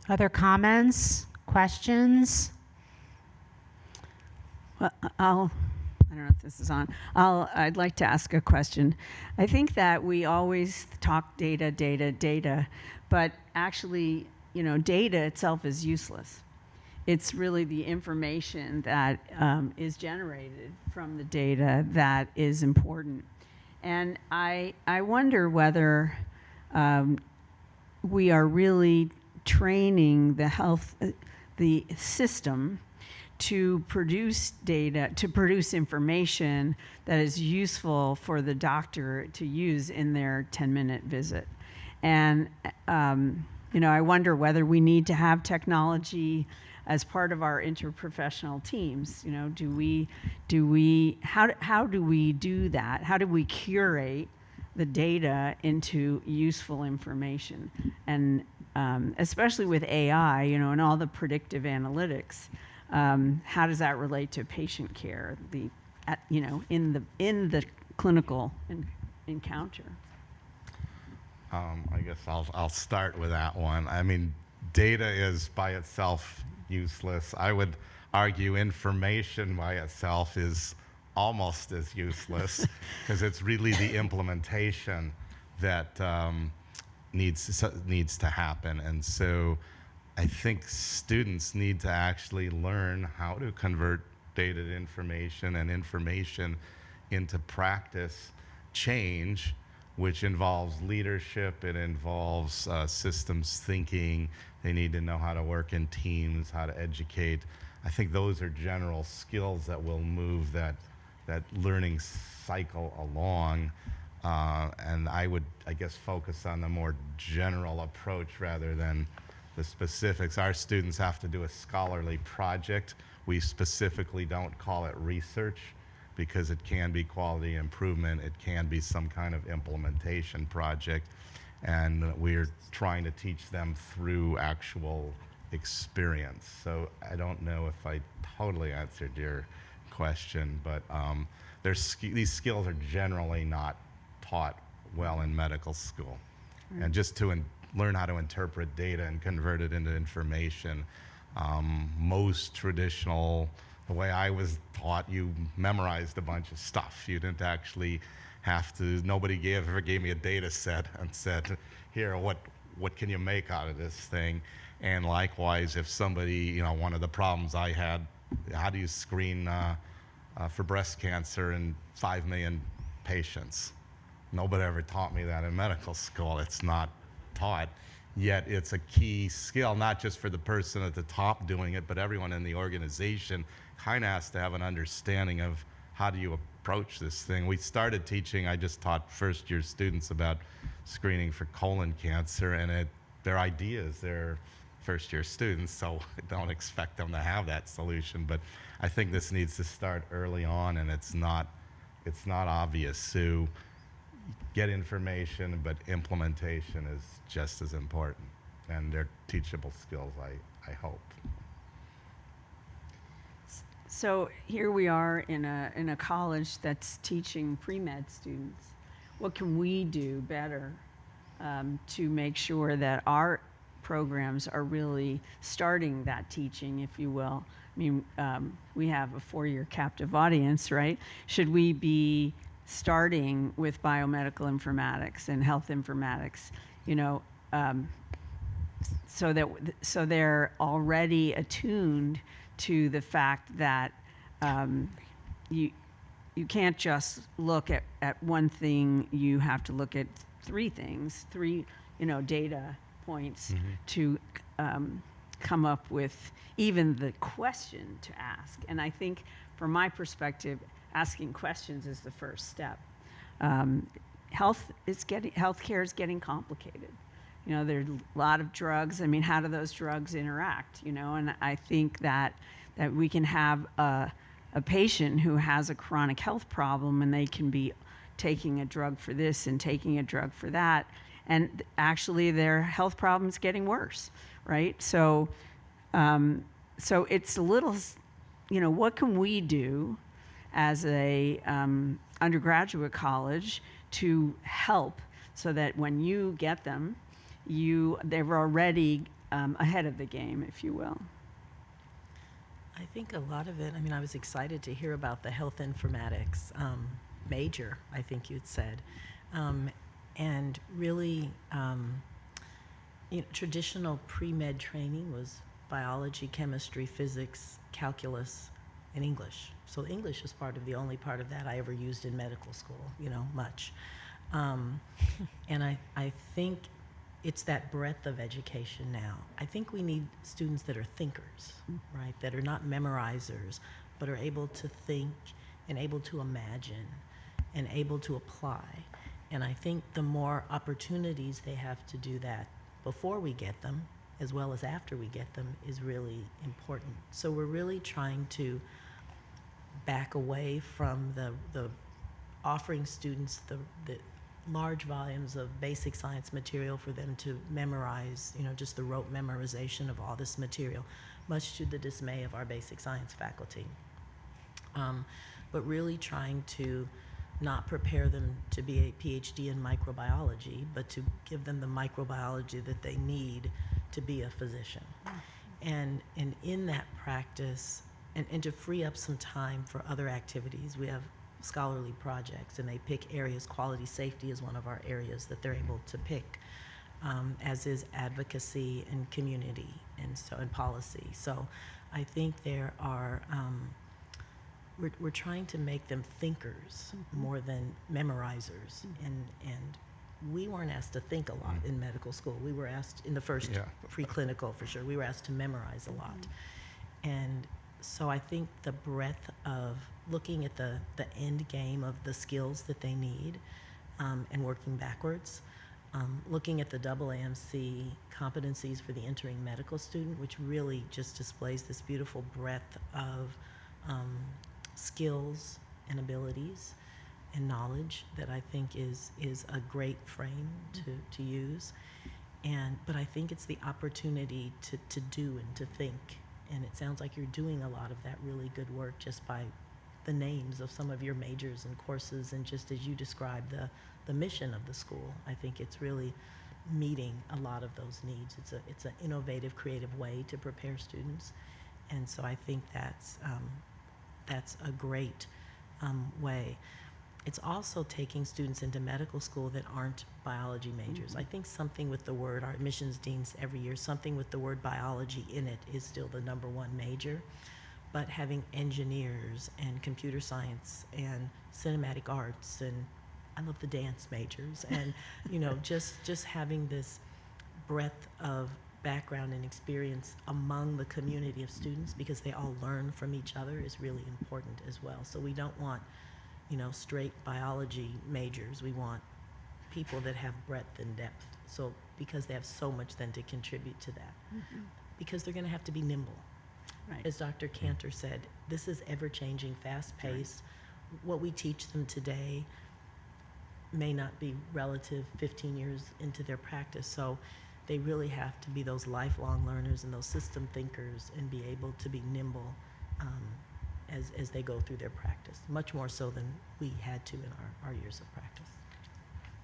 Other comments, questions? Well, I don't know if this is on. I'd like to ask a question. I think that we always talk data, but actually, data itself is useless. It's really the information that is generated from the data that is important. And I wonder whether we are really training the system to produce data, to produce information that is useful for the doctor to use in their 10-minute visit. And, I wonder whether we need to have technology as part of our interprofessional teams. How do we do that? How do we curate the data into useful information. And especially with AI, and all the predictive analytics, how does that relate to patient care, in the clinical encounter? I guess I'll start with that one. I mean, data is by itself useless. I would argue information by itself is almost as useless because it's really the implementation that needs to happen. And so I think students need to actually learn how to convert data to information and information into practice change, which involves leadership, it involves systems thinking. They need to know how to work in teams, how to educate. I think those are general skills that will move that learning cycle along. And I would, I guess, focus on the more general approach rather than the specifics. Our students have to do a scholarly project. We specifically don't call it research because it can be quality improvement. It can be some kind of implementation project. And we're trying to teach them through actual experience. So I don't know if I totally answered your question, but these skills are generally not taught well in medical school. Right. And just to learn how to interpret data and convert it into information, most traditional, the way I was taught, you memorized a bunch of stuff. You didn't actually have to, nobody ever gave me a data set and said, here, what can you make out of this thing? And likewise, if somebody, one of the problems I had, how do you screen for breast cancer in 5 million patients? Nobody ever taught me that in medical school. It's not taught, yet it's a key skill, not just for the person at the top doing it, but everyone in the organization kind of has to have an understanding of how do you approach this thing. We started teaching, I just taught first-year students about screening for colon cancer, and their ideas, they're first-year students, so I don't expect them to have that solution, but I think this needs to start early on, and it's not obvious. So get information, but implementation is just as important, and they're teachable skills, I hope. So here we are in a college that's teaching pre-med students. What can we do better to make sure that our programs are really starting that teaching, if you will? I mean, we have a 4-year captive audience, right? Should we be starting with biomedical informatics and health informatics, so they're already attuned to the fact that you can't just look at one thing, you have to look at three data points to come up with even the question to ask. And I think from my perspective, asking questions is the first step. Healthcare is getting complicated. There's a lot of drugs. I mean, how do those drugs interact? And I think that we can have a patient who has a chronic health problem, and they can be taking a drug for this and taking a drug for that, and actually their health problem's getting worse, right? So it's a little, what can we do as a undergraduate college to help so that when you get them, they're already ahead of the game, if you will. I think a lot of it, I was excited to hear about the health informatics major, I think you'd said. And really, traditional pre-med training was biology, chemistry, physics, calculus, and English. So English is the only part of that I ever used in medical school, much. And I think it's that breadth of education now. I think we need students that are thinkers, right? That are not memorizers, but are able to think and able to imagine and able to apply. And I think the more opportunities they have to do that before we get them, as well as after we get them, is really important. So we're really trying to back away from the offering students the large volumes of basic science material for them to memorize, just the rote memorization of all this material, much to the dismay of our basic science faculty. But really trying to not prepare them to be a PhD in microbiology, but to give them the microbiology that they need to be a physician. And in that practice, and to free up some time for other activities, we have scholarly projects, and they pick areas. Quality safety is one of our areas that they're able to pick, as is advocacy and community, and policy. So I think there are, we're trying to make them thinkers more than memorizers, and we weren't asked to think a lot in medical school. We were asked in the first preclinical, for sure, we were asked to memorize a lot. And so I think the breadth of looking at the end game of the skills that they need, and working backwards, looking at the AAMC competencies for the entering medical student, which really just displays this beautiful breadth of skills and abilities and knowledge that I think is a great frame to use. But I think it's the opportunity to do and to think. And it sounds like you're doing a lot of that really good work just by the names of some of your majors and courses, and just as you described the mission of the school. I think it's really meeting a lot of those needs. It's an innovative, creative way to prepare students. And so I think that's a great way. It's also taking students into medical school that aren't biology majors. I think something with the word, our admissions deans every year, something with the word biology in it is still the #1 major. But having engineers and computer science and cinematic arts, and I love the dance majors, and just having this breadth of background and experience among the community of students, because they all learn from each other, is really important as well. So we don't want straight biology majors. We want people that have breadth and depth. So because they have so much then to contribute to that. Because they're going to have to be nimble. Right. As Dr. Cantor said, this is ever-changing, fast-paced. What we teach them today may not be relative 15 years into their practice. So they really have to be those lifelong learners and those system thinkers, and be able to be nimble as they go through their practice, much more so than we had to in our years of practice.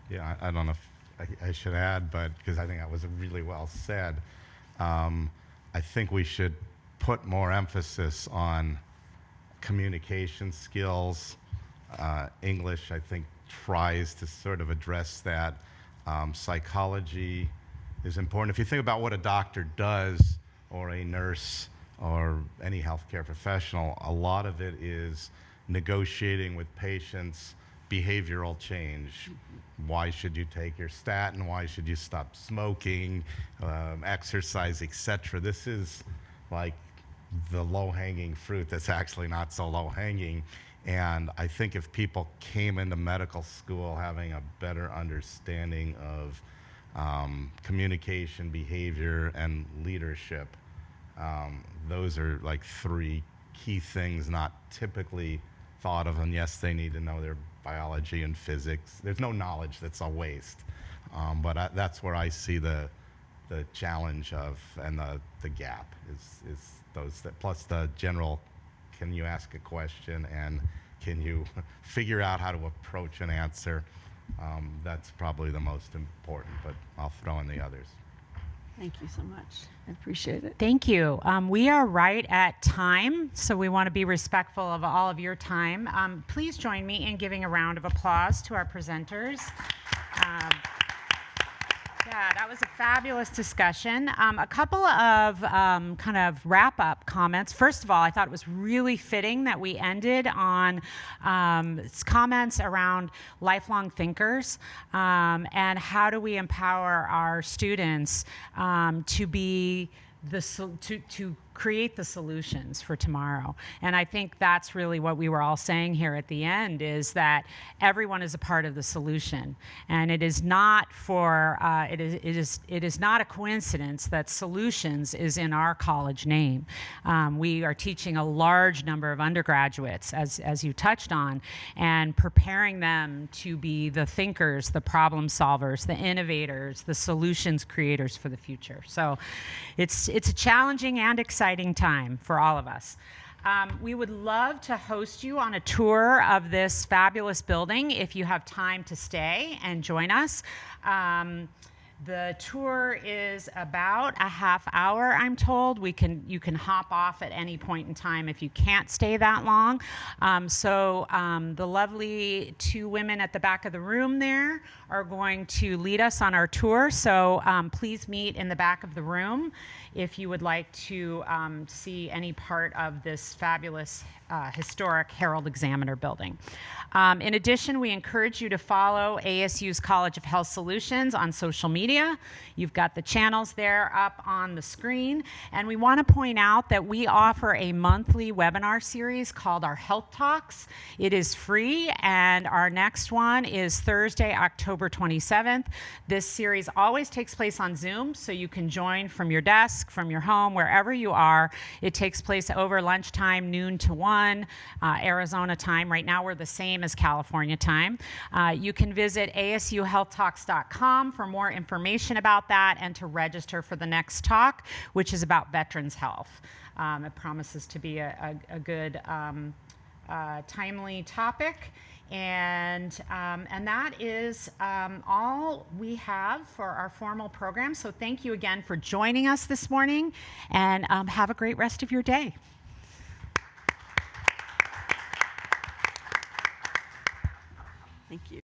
Yeah, I don't know if I should add, but because I think that was really well said. I think we should put more emphasis on communication skills. English, I think, tries to sort of address that. Psychology is important. If you think about what a doctor does, or a nurse, or any healthcare professional, a lot of it is negotiating with patients behavioral change. Why should you take your statin? Why should you stop smoking? Exercise, etc. This is like the low-hanging fruit that's actually not so low-hanging. And I think if people came into medical school having a better understanding of communication, behavior, and leadership, those are like 3 key things not typically thought of. And yes, they need to know their biology and physics. There's no knowledge that's a waste. But that's where I see the challenge of, and the gap is those, plus the general, can you ask a question and can you figure out how to approach an answer? That's probably the most important, but I'll throw in the others. Thank you so much. I appreciate it. Thank you. We are right at time, so we want to be respectful of all of your time. Please join me in giving a round of applause to our presenters. Yeah, that was a fabulous discussion. A couple of kind of wrap-up comments. First of all, I thought it was really fitting that we ended on comments around lifelong thinkers, and how do we empower our students to be to create the solutions for tomorrow. And I think that's really what we were all saying here at the end, is that everyone is a part of the solution. And it is not it is not a coincidence that solutions is in our college name. We are teaching a large number of undergraduates, as you touched on, and preparing them to be the thinkers, the problem solvers, the innovators, the solutions creators for the future. So it's a challenging and exciting time for all of us. We would love to host you on a tour of this fabulous building if you have time to stay and join us. The tour is about a half hour, I'm told. You can hop off at any point in time if you can't stay that long. The lovely two women at the back of the room there are going to lead us on our tour. So please meet in the back of the room if you would like to see any part of this fabulous historic Herald Examiner building. In addition, we encourage you to follow ASU's College of Health Solutions on social media. You've got the channels there up on the screen. And we want to point out that we offer a monthly webinar series called our Health Talks. It is free, and our next one is Thursday, October 27th. This series always takes place on Zoom, so you can join from your desk, from your home, wherever you are. It takes place over lunchtime, noon to 1, Arizona time. Right now, we're the same as California time. You can visit asuhealthtalks.com for more information about that and to register for the next talk, which is about veterans health. It promises to be a good, timely topic. And that is all we have for our formal program. So thank you again for joining us this morning, and have a great rest of your day. Thank you.